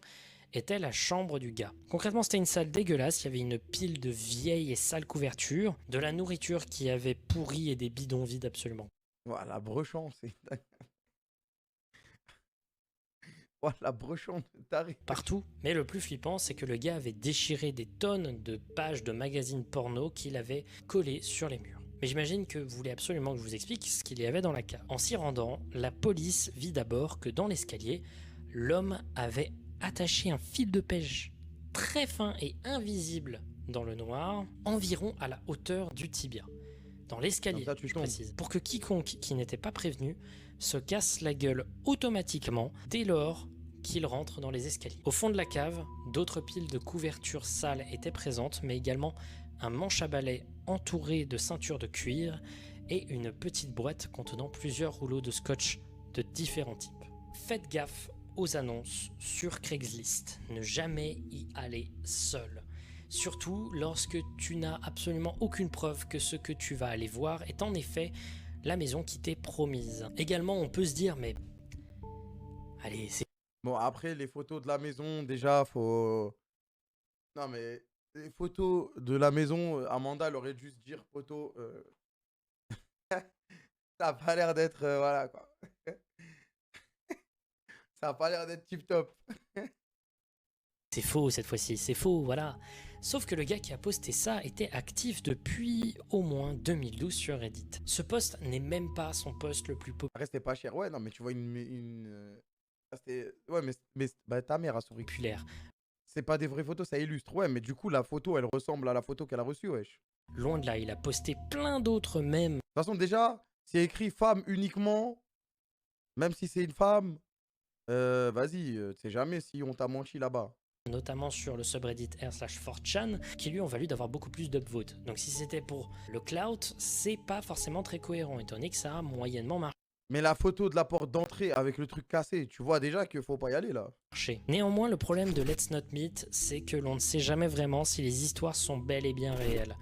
était la chambre du gars. Concrètement, c'était une salle dégueulasse, il y avait une pile de vieilles et sales couvertures, de la nourriture qui avait pourri et des bidons vides absolument.
Voilà, brechant, c'est. Voilà, brechant, taré.
Partout, mais le plus flippant, c'est que le gars avait déchiré des tonnes de pages de magazines porno qu'il avait collées sur les murs. Mais j'imagine que vous voulez absolument que je vous explique ce qu'il y avait dans la cave. En s'y rendant, la police vit d'abord que dans l'escalier, l'homme avait attaché un fil de pêche très fin et invisible dans le noir, environ à la hauteur du tibia. Dans l'escalier,
Comme ça, tu
je
tombes.
précise, pour que quiconque qui n'était pas prévenu se casse la gueule automatiquement dès lors qu'il rentre dans les escaliers. Au fond de la cave, d'autres piles de couvertures sales étaient présentes, mais également un manche à balai entouré de ceintures de cuir et une petite boîte contenant plusieurs rouleaux de scotch de différents types. Faites gaffe aux annonces sur Craigslist. Ne jamais y aller seul. Surtout lorsque tu n'as absolument aucune preuve que ce que tu vas aller voir est en effet la maison qui t'est promise. Également, on peut se dire, mais... Allez, c'est...
Bon, après, les photos de la maison, déjà, faut. Non, mais les photos de la maison, Amanda, elle aurait dû se dire photo. Ça a pas l'air d'être. Voilà, quoi. Ça a pas l'air d'être tip-top.
C'est faux cette fois-ci, c'est faux, voilà. Sauf que le gars qui a posté ça était actif depuis au moins 2012 sur Reddit. Ce post n'est même pas son post le plus
Après, c'était pas cher. Ouais, non, mais tu vois ça, c'était. Ouais, mais bah, ta mère a souri.
populaire.
C'est pas des vraies photos, ça illustre. Ouais, mais du coup, la photo, elle ressemble à la photo qu'elle a reçue, wesh.
Loin de là, il a posté plein d'autres mèmes.
De toute façon, déjà, c'est écrit femme uniquement. Même si c'est une femme, vas-y, tu sais jamais si on t'a menti là-bas.
Notamment sur le subreddit r/4chan, qui lui ont valu d'avoir beaucoup plus d'upvotes. Donc si c'était pour le clout, c'est pas forcément très cohérent, étant donné que ça a moyennement
Mais la photo de la porte d'entrée avec le truc cassé, tu vois déjà qu'il faut pas y aller là.
marché. Néanmoins, le problème de Let's Not Meet, c'est que l'on ne sait jamais vraiment si les histoires sont bel et bien réelles.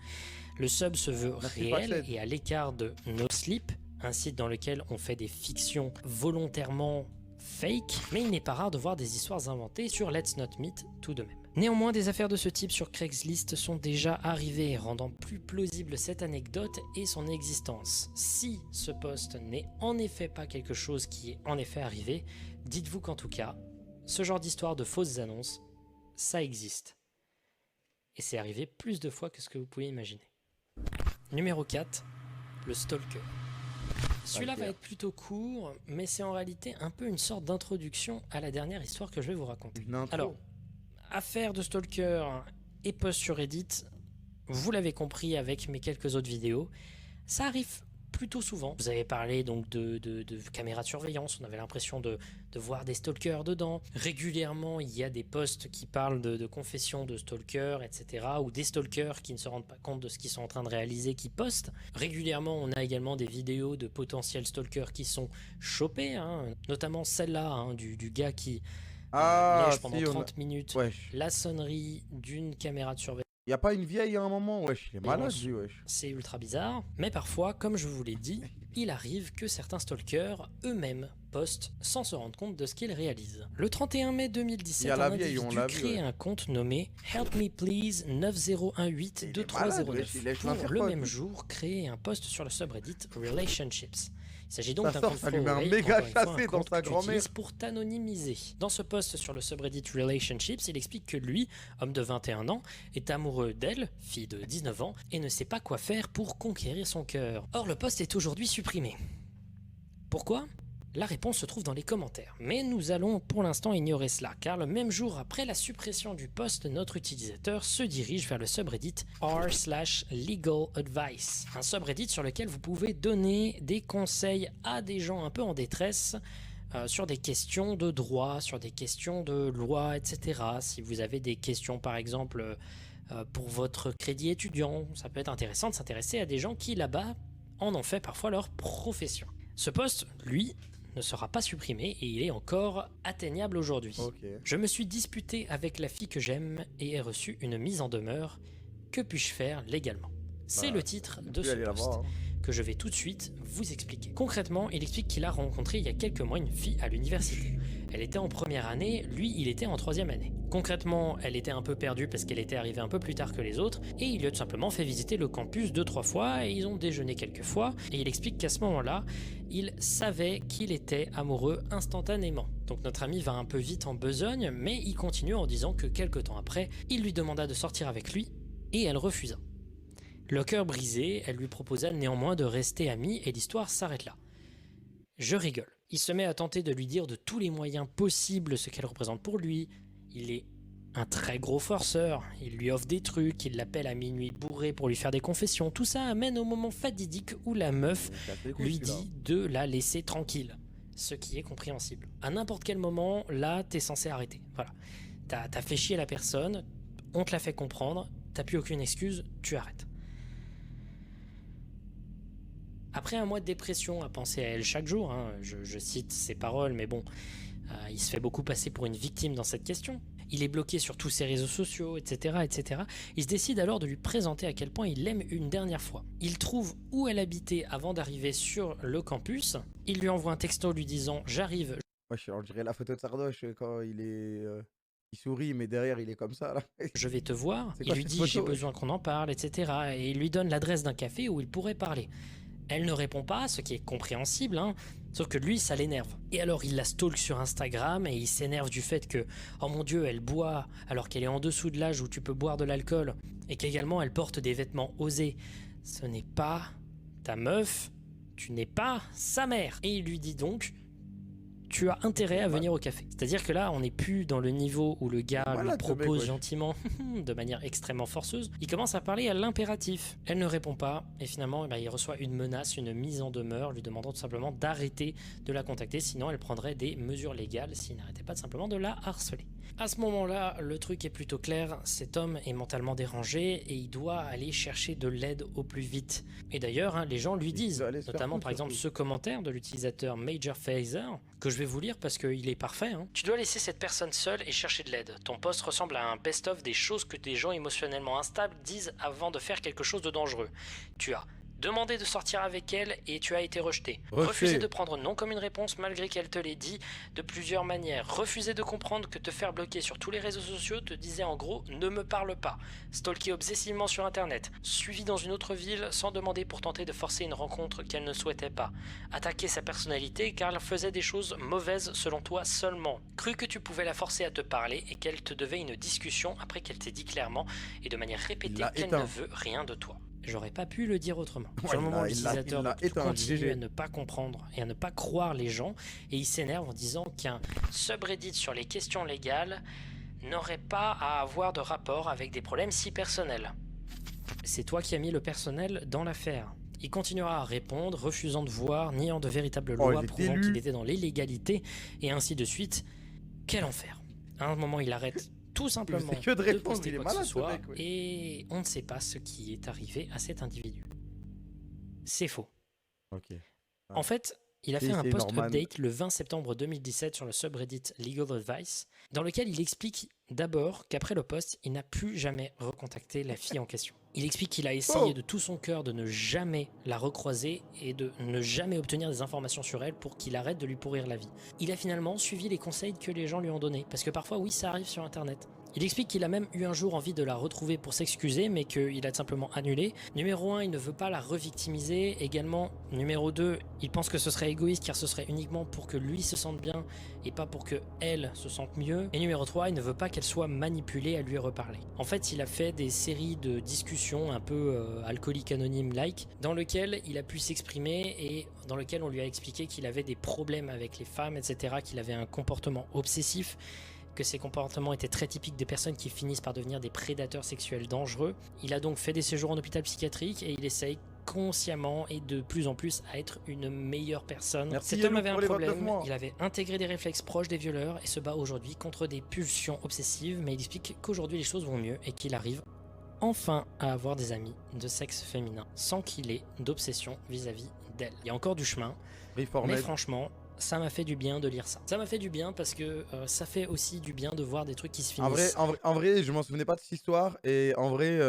Le sub se veut
Merci,
réel
Facette.
et à l'écart de No Sleep, un site dans lequel on fait des fictions volontairement fake, mais il n'est pas rare de voir des histoires inventées sur Let's Not Meet tout de même. Néanmoins, des affaires de ce type sur Craigslist sont déjà arrivées, rendant plus plausible cette anecdote et son existence. Si ce post n'est en effet pas quelque chose qui est en effet arrivé, dites-vous qu'en tout cas, ce genre d'histoire de fausses annonces, ça existe. Et c'est arrivé plus de fois que ce que vous pouvez imaginer. Numéro 4, le stalker. Celui-là va être plutôt court, mais c'est en réalité un peu une sorte d'introduction à la dernière histoire que je vais vous raconter.
Une intro.
Alors, affaire de stalker et post sur Reddit, vous l'avez compris avec mes quelques autres vidéos, ça arrive plutôt souvent. Vous avez parlé donc de caméras de surveillance, on avait l'impression de voir des stalkers dedans. Régulièrement, il y a des posts qui parlent de confessions de stalkers, etc. Ou des stalkers qui ne se rendent pas compte de ce qu'ils sont en train de réaliser, qui postent. Régulièrement, on a également des vidéos de potentiels stalkers qui sont chopés, hein, notamment celle-là, hein, du gars qui lèche pendant 30 minutes
Wesh.
la sonnerie d'une caméra de surveillance.
Y a pas une vieille à un moment, wesh. Il est malade,
Surveillance.
lui, wesh.
C'est ultra bizarre, mais parfois, comme je vous l'ai dit, il arrive que certains stalkers eux-mêmes postent sans se rendre compte de ce qu'ils réalisent. Le 31 mai
Il y
2017,
a
un
la vieille, on
individu
l'a vu,
crée
ouais.
un compte nommé Help Me Please 90182309
wesh, il lèche
pour le
l'interphone.
même jour créer un post sur le subreddit Relationships. Il s'agit donc
Ça
d'un
sort,
compte
ça lui met un
throwaway,
méga
encore une fois,
chassé
un
dans
compte
sa
que tu
grand-mère.
utilises pour t'anonymiser. Dans ce post sur le subreddit Relationships, il explique que lui, homme de 21 ans, est amoureux d'elle, fille de 19 ans, et ne sait pas quoi faire pour conquérir son cœur. Or, le post est aujourd'hui supprimé. Pourquoi ? La réponse se trouve dans les commentaires, mais nous allons pour l'instant ignorer cela, car le même jour après la suppression du post, notre utilisateur se dirige vers le subreddit r/legaladvice, un subreddit sur lequel vous pouvez donner des conseils à des gens un peu en détresse sur des questions de droit, sur des questions de loi, etc. Si vous avez des questions par exemple pour votre crédit étudiant, ça peut être intéressant de s'intéresser à des gens qui là-bas en ont fait parfois leur profession. Ce post, lui, ne sera pas supprimé et il est encore atteignable aujourd'hui.
Ok.
Je me suis disputé avec la fille que j'aime et ai reçu une mise en demeure. Que puis-je faire légalement ? C'est le titre de ce post que je vais tout de suite vous expliquer. Concrètement, il explique qu'il a rencontré il y a quelques mois une fille à l'université. Elle était en première année, lui il était en troisième année. Concrètement, elle était un peu perdue parce qu'elle était arrivée un peu plus tard que les autres, et il lui a tout simplement fait visiter le campus 2-3 fois, et ils ont déjeuné quelques fois, et il explique qu'à ce moment-là, il savait qu'il était amoureux instantanément. Donc notre ami va un peu vite en besogne, mais il continue en disant que quelques temps après, il lui demanda de sortir avec lui, et elle refusa. Le cœur brisé, elle lui proposa néanmoins de rester amis, et l'histoire s'arrête là. Je rigole. Il se met à tenter de lui dire de tous les moyens possibles ce qu'elle représente pour lui. Il est un très gros forceur, il lui offre des trucs, il l'appelle à minuit bourré pour lui faire des confessions. Tout ça amène au moment fatidique où la meuf lui dit de la laisser tranquille, ce qui est compréhensible. À n'importe quel moment, là, t'es censé arrêter. Voilà. T'as fait chier la personne, on te l'a fait comprendre, t'as plus aucune excuse, tu arrêtes. Après un mois de dépression à penser à elle chaque jour, je cite ses paroles, mais bon, il se fait beaucoup passer pour une victime dans cette question. Il est bloqué sur tous ses réseaux sociaux, etc., etc. Il se décide alors de lui présenter à quel point il l'aime une dernière fois. Il trouve où elle habitait avant d'arriver sur le campus. Il lui envoie un texto lui disant « J'arrive ».
Wesh, on dirait la photo de Sardoche quand il est... il sourit, mais derrière, il est comme ça, là.
Je vais te voir.
C'est
Il
quoi
lui
cette
dit
photo,
j'ai
wesh
besoin qu'on en parle, etc. Et il lui donne l'adresse d'un café où il pourrait parler. Elle ne répond pas, ce qui est compréhensible, sauf que lui, ça l'énerve. Et alors il la stalk sur Instagram et il s'énerve du fait que, oh mon Dieu, elle boit alors qu'elle est en dessous de l'âge où tu peux boire de l'alcool, et qu'également elle porte des vêtements osés. Ce n'est pas ta meuf, tu n'es pas sa mère. Et il lui dit donc, tu as intérêt à venir au café. C'est-à-dire que là, on n'est plus dans le niveau où le gars lui propose gentiment, de manière extrêmement forceuse. Il commence à parler à l'impératif. Elle ne répond pas, et finalement, il reçoit une menace, une mise en demeure, lui demandant tout simplement d'arrêter de la contacter, sinon elle prendrait des mesures légales s'il n'arrêtait pas de simplement de la harceler. À ce moment-là, le truc est plutôt clair, cet homme est mentalement dérangé et il doit aller chercher de l'aide au plus vite. Et d'ailleurs, les gens lui disent, notamment par exemple ce commentaire de l'utilisateur Major Phaser, que je vais vous lire parce qu'il est parfait. Tu dois laisser cette personne seule et chercher de l'aide. Ton post ressemble à un best-of des choses que des gens émotionnellement instables disent avant de faire quelque chose de dangereux. Tu as demandé de sortir avec elle et tu as été rejeté. Refusé de prendre non comme une réponse malgré qu'elle te l'ait dit de plusieurs manières. Refusé de comprendre que te faire bloquer sur tous les réseaux sociaux te disait en gros « ne me parle pas ». Stalké obsessivement sur internet. Suivi dans une autre ville sans demander pour tenter de forcer une rencontre qu'elle ne souhaitait pas. Attaquer sa personnalité car elle faisait des choses mauvaises selon toi seulement. Cru que tu pouvais la forcer à te parler et qu'elle te devait une discussion après qu'elle t'ait dit clairement et de manière répétée qu'elle ne veut rien de toi. J'aurais pas pu le dire autrement. Sur le moment, l'utilisateur continue à ne pas comprendre et à ne pas croire les gens, et il s'énerve en disant qu'un subreddit sur les questions légales n'aurait pas à avoir de rapport avec des problèmes si personnels. C'est toi qui as mis le personnel dans l'affaire. Il continuera à répondre, refusant de voir, niant de véritables lois, prouvant qu'il était dans l'illégalité, et ainsi de suite. Quel enfer. À un moment, il arrête tout simplement
que de répondre,
poster
il est
quoi que
malade,
ce soit,
ce mec, ouais.
et on ne sait pas ce qui est arrivé à cet individu. C'est faux.
Ok.
En fait, il a fait un post-update le 20 septembre 2017 sur le subreddit Legal Advice, dans lequel il explique d'abord qu'après le post, il n'a plus jamais recontacté la fille en question. Il explique qu'il a essayé de tout son cœur de ne jamais la recroiser et de ne jamais obtenir des informations sur elle pour qu'il arrête de lui pourrir la vie. Il a finalement suivi les conseils que les gens lui ont donnés, parce que parfois, oui, ça arrive sur Internet. Il explique qu'il a même eu un jour envie de la retrouver pour s'excuser, mais qu'il a simplement annulé. Numéro 1, il ne veut pas la revictimiser. Également, numéro 2, il pense que ce serait égoïste car ce serait uniquement pour que lui se sente bien et pas pour que elle se sente mieux. Et numéro 3, il ne veut pas qu'elle soit manipulée à lui reparler. En fait, il a fait des séries de discussions un peu alcoolique anonyme-like, dans lesquelles il a pu s'exprimer et dans lesquelles on lui a expliqué qu'il avait des problèmes avec les femmes, etc., qu'il avait un comportement obsessif, que ces comportements étaient très typiques des personnes qui finissent par devenir des prédateurs sexuels dangereux. Il a donc fait des séjours en hôpital psychiatrique et il essaye consciemment et de plus en plus à être une meilleure personne.
Merci
Cet homme
Yellow
avait un
pour les 29
problème,
mois.
il avait intégré des réflexes proches des violeurs et se bat aujourd'hui contre des pulsions obsessives, mais il explique qu'aujourd'hui les choses vont mieux et qu'il arrive enfin à avoir des amis de sexe féminin sans qu'il ait d'obsession vis-à-vis d'elle. Il y a encore du chemin,
Reformed.
mais franchement, ça m'a fait du bien de lire ça. Ça m'a fait du bien parce que ça fait aussi du bien de voir des trucs qui se finissent.
En vrai, je m'en souvenais pas de cette histoire et en vrai,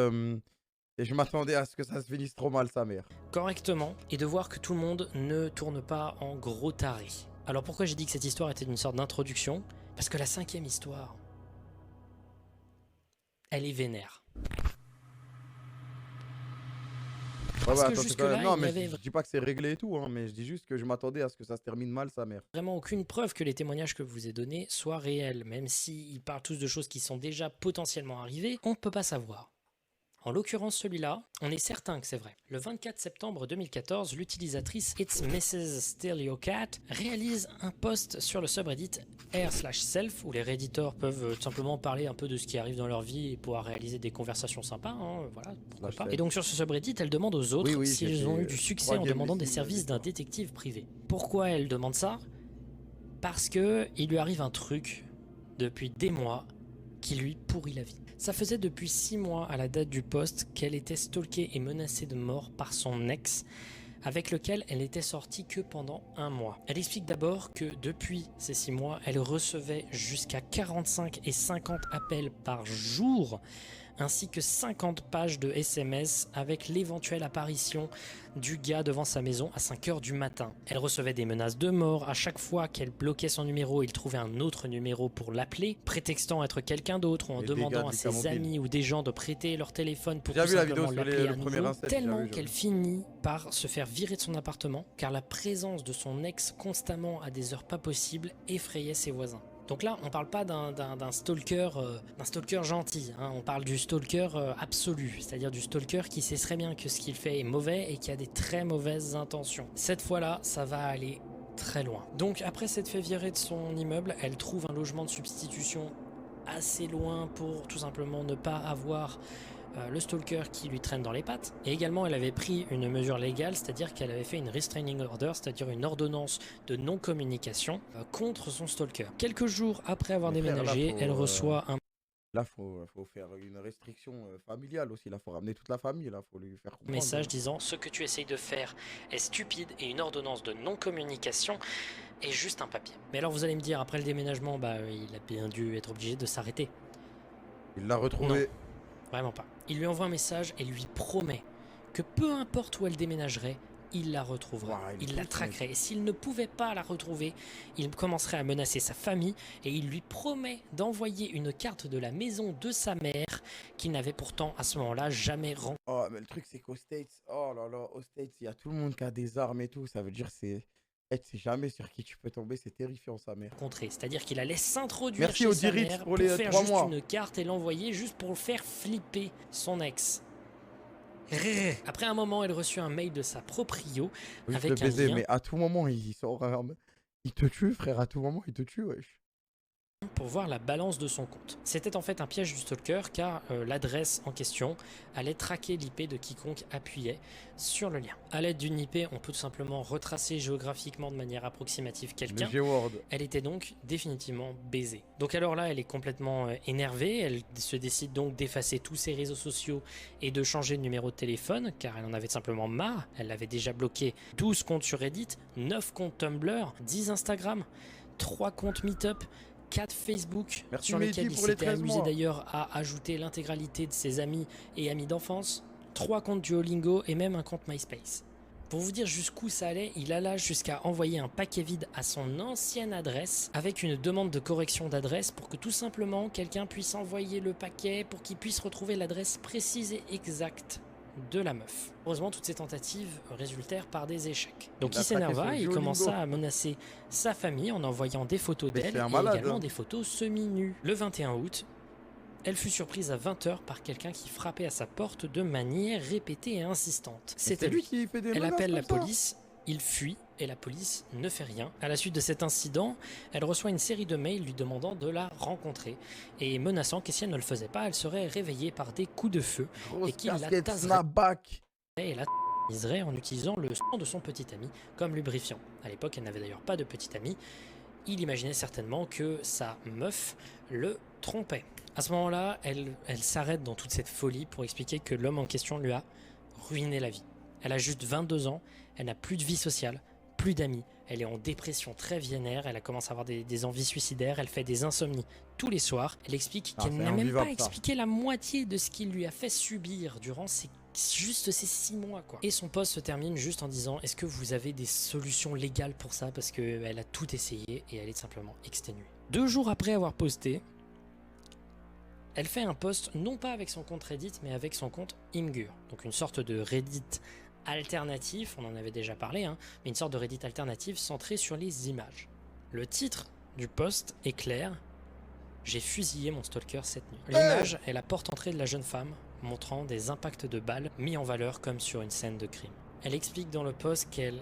et je m'attendais à ce que ça se finisse trop mal, sa mère.
Correctement et de voir que tout le monde ne tourne pas en gros taré. Alors pourquoi j'ai dit que cette histoire était une sorte d'introduction? Parce que la 5e histoire, elle est vénère. Parce que
attends,
jusque-là,
non,
il
mais
n'y avait
je dis pas que c'est réglé et tout, hein, mais je dis juste que je m'attendais à ce que ça se termine mal, sa mère.
vraiment aucune preuve que les témoignages que je vous ai donnés soient réels. Même s'ils parlent tous de choses qui sont déjà potentiellement arrivées, on ne peut pas savoir. En l'occurrence celui-là, on est certain que c'est vrai. Le 24 septembre 2014, l'utilisatrice It's Mrs. Still Your Cat réalise un post sur le subreddit r/self où les redditors peuvent tout simplement parler un peu de ce qui arrive dans leur vie et pouvoir réaliser des conversations sympas, hein, voilà, pourquoi pas. Et donc sur ce subreddit, elle demande aux autres
Oui,
s'ils
j'ai
ont
fait
eu du succès
3
en
games
demandant des
ici,
services d'un
d'accord.
détective privé. Pourquoi elle demande ça? Parce que il lui arrive un truc depuis des mois qui lui pourrit la vie. Ça faisait depuis 6 mois à la date du post qu'elle était stalkée et menacée de mort par son ex, avec lequel elle n'était sortie que pendant 1 mois. Elle explique d'abord que depuis ces 6 mois, elle recevait jusqu'à 45 et 50 appels par jour, ainsi que 50 pages de SMS avec l'éventuelle apparition du gars devant sa maison à 5 h du matin. Elle recevait des menaces de mort à chaque fois qu'elle bloquait son numéro, il trouvait un autre numéro pour l'appeler, prétextant être quelqu'un d'autre ou en
Les
demandant
dégâts
à
du
ses
Camembert.
amis ou des gens de prêter leur téléphone pour
J'ai
tout
vu la vidéo
simplement
sur
l'appeler à
le premier
nouveau,
inceste, j'ai
tellement
vu.
qu'elle finit par se faire virer de son appartement car la présence de son ex constamment à des heures pas possibles effrayait ses voisins. Donc là, on parle pas d'un stalker gentil, hein, on parle du stalker absolu, c'est-à-dire du stalker qui sait très bien que ce qu'il fait est mauvais et qui a des très mauvaises intentions. Cette fois-là, ça va aller très loin. Donc après s'être fait virer de son immeuble, elle trouve un logement de substitution assez loin pour tout simplement ne pas avoir le stalker qui lui traîne dans les pattes. Et également, elle avait pris une mesure légale, c'est-à-dire qu'elle avait fait une restraining order, c'est-à-dire une ordonnance de non-communication contre son stalker. Quelques jours après avoir
Mais frère, là,
déménagé,
faut,
elle reçoit un
Là, faut faire une restriction familiale aussi. Là, faut ramener toute la famille. Là, faut lui faire comprendre.
message disant « Ce que tu essayes de faire est stupide et une ordonnance de non-communication est juste un papier. » Mais alors vous allez me dire, après le déménagement, il a bien dû être obligé de s'arrêter.
Il l'a retrouvé.
Vraiment pas. Il lui envoie un message et lui promet que peu importe où elle déménagerait, il la retrouvera.
Ouah,
Il la traquerait. Et s'il ne pouvait pas la retrouver, il commencerait à menacer sa famille et il lui promet d'envoyer une carte de la maison de sa mère qu'il n'avait pourtant à ce moment-là jamais
Oh, mais le truc, c'est qu'aux States, oh là là, aux States, il y a tout le monde qui a des armes et tout. Ça veut dire c'est. Tu sais jamais sur qui tu peux tomber, c'est terrifiant, sa mère.
rencontré. C'est-à-dire qu'il allait s'introduire
Merci
chez
au
sa
Dirich
mère
pour
pour
les
faire
3
juste
mois.
une carte et l'envoyer juste pour faire flipper son ex. Après un moment, elle reçut un mail de sa proprio
Juste
avec
le
un
baiser,
lien
mais à tout moment, il sort. Il te tue, frère, à tout moment, il te tue, wesh.
pour voir la balance de son compte. C'était en fait un piège du stalker car l'adresse en question allait traquer l'IP de quiconque appuyait sur le lien. À l'aide d'une IP, on peut tout simplement retracer géographiquement de manière approximative
Le
quelqu'un.
G-Word.
Elle était donc définitivement baisée. Donc alors là, elle est complètement énervée, elle se décide donc d'effacer tous ses réseaux sociaux et de changer de numéro de téléphone, car elle en avait simplement marre. Elle avait déjà bloqué 12 comptes sur Reddit, 9 comptes Tumblr, 10 Instagram, 3 comptes Meetup, 4 Facebook,
Merci
sur lesquels
Mehdi
il
pour les
s'était
13
amusé
mois.
d'ailleurs à ajouter l'intégralité de ses amis et amis d'enfance, 3 comptes Duolingo et même un compte MySpace. Pour vous dire jusqu'où ça allait, il alla jusqu'à envoyer un paquet vide à son ancienne adresse avec une demande de correction d'adresse pour que tout simplement quelqu'un puisse envoyer le paquet pour qu'il puisse retrouver l'adresse précise et exacte de la meuf. Heureusement, toutes ces tentatives résultèrent par des échecs. Donc il s'énerva et il commença à menacer sa famille en envoyant des photos d'elle et également des photos semi-nues. Le 21 août, elle fut surprise à 20h par quelqu'un qui frappait à sa porte de manière répétée et insistante. C'était lui
qui fait des
Elle
menaces
appelle la
comme ça.
police, il fuit et la police ne fait rien. À la suite de cet incident, elle reçoit une série de mails lui demandant de la rencontrer et menaçant que si elle ne le faisait pas, elle serait réveillée par des coups de feu
Grosse
et qu'il la
casquette
taserait
snapback.
et la miserait en utilisant le sang de son petit ami comme lubrifiant. À l'époque, elle n'avait d'ailleurs pas de petit ami. Il imaginait certainement que sa meuf le trompait. À ce moment-là, elle s'arrête dans toute cette folie pour expliquer que l'homme en question lui a ruiné la vie. Elle a juste 22 ans, elle n'a plus de vie sociale, plus d'amis, elle est en dépression très vénère, elle a commencé à avoir des envies suicidaires, elle fait des insomnies tous les soirs. Elle explique qu'elle n'a même pas expliqué la moitié de ce qu'il lui a fait subir durant juste ces 6 mois quoi. Et son post se termine juste en disant: est-ce que vous avez des solutions légales pour ça, parce qu'elle a tout essayé et elle est simplement exténuée. 2 jours après avoir posté, elle fait un post non pas avec son compte Reddit mais avec son compte Imgur, donc une sorte de Reddit alternatif, on en avait déjà parlé, hein, mais une sorte de Reddit alternatif centré sur les images. Le titre du post est clair: j'ai fusillé mon stalker cette nuit. L'image est la porte-entrée de la jeune femme, montrant des impacts de balles mis en valeur comme sur une scène de crime. Elle explique dans le post qu'elle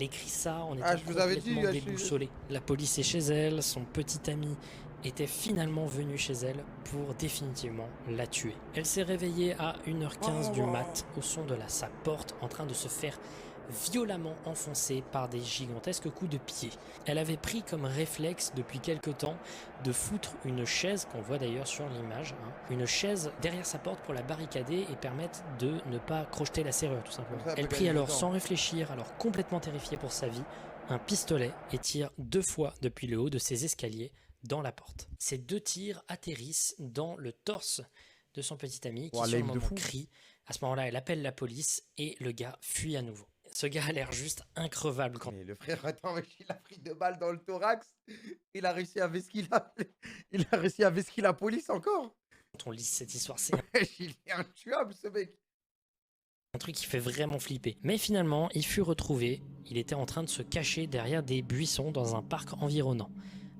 écrit ça en étant complètement déboussolée. La police est chez elle, son petit ami était finalement venu chez elle pour définitivement la tuer. Elle s'est réveillée à 1h15 du mat au son de sa porte en train de se faire violemment enfoncée par des gigantesques coups de pied. Elle avait pris comme réflexe depuis quelque temps de foutre une chaise, qu'on voit d'ailleurs sur l'image, hein, une chaise derrière sa porte pour la barricader et permettre de ne pas crocheter la serrure tout simplement. Elle prit alors sans réfléchir, alors complètement terrifiée pour sa vie, un pistolet et tire 2 fois depuis le haut de ses escaliers dans la porte. Ces 2 tirs atterrissent dans le torse de son petit ami qui sur le moment crie. À ce moment-là, elle appelle la police et le gars fuit à nouveau. Ce gars a l'air juste increvable.
Mais le frère, attends, il a pris 2 balles dans le thorax. Il a réussi à vesquiller il a réussi à vesquiller la police encore.
Quand on lit cette histoire, c'est
il est intuable ce mec.
Un truc qui fait vraiment flipper. Mais finalement, il fut retrouvé. Il était en train de se cacher derrière des buissons dans un parc environnant.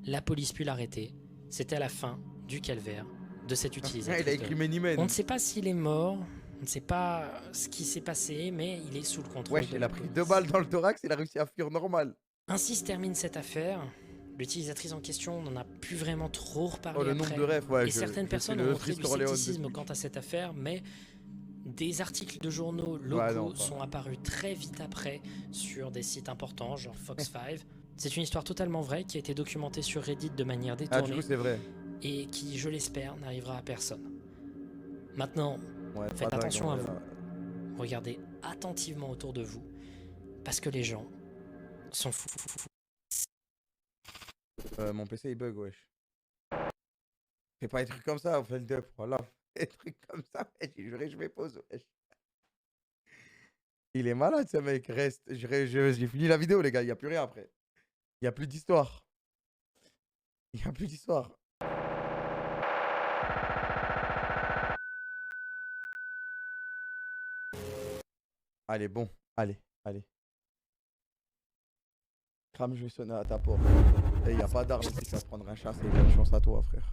La police put l'arrêter. C'était à la fin du calvaire de cet utilisateur.
Il a écrit Many.
On ne sait pas s'il est mort, on ne sait pas ce qui s'est passé, mais il est sous le contrôle.
Il a pris 2 balles dans le thorax, il a réussi à fuir normal.
Ainsi se termine cette affaire. L'utilisatrice en question n'en a plus vraiment trop reparlé
le
après.
Nombre de rêves,
et certaines personnes ont montré du scepticisme quant à cette affaire, mais des articles de journaux locaux sont apparus très vite après sur des sites importants, genre Fox 5. C'est une histoire totalement vraie qui a été documentée sur Reddit de manière détournée.
Ah, du coup, c'est vrai.
Et qui, je l'espère, n'arrivera à personne. Maintenant, faites attention à vous. Regardez attentivement autour de vous, parce que les gens sont fous.
Mon PC il bug, wesh. Fais pas des trucs comme ça, on fait le dup. Voilà, des trucs comme ça, j'ai juré, je vais pause, wesh. Il est malade ce mec, reste. J'ai fini la vidéo, les gars, il n'y a plus rien après. Il n'y a plus d'histoire. Il n'y a plus d'histoire. Allez, bon. Allez. Crame, je vais sonner à ta porte. Il n'y a pas d'arme ici, tu vas prendre un chat, c'est une chance à toi, frère.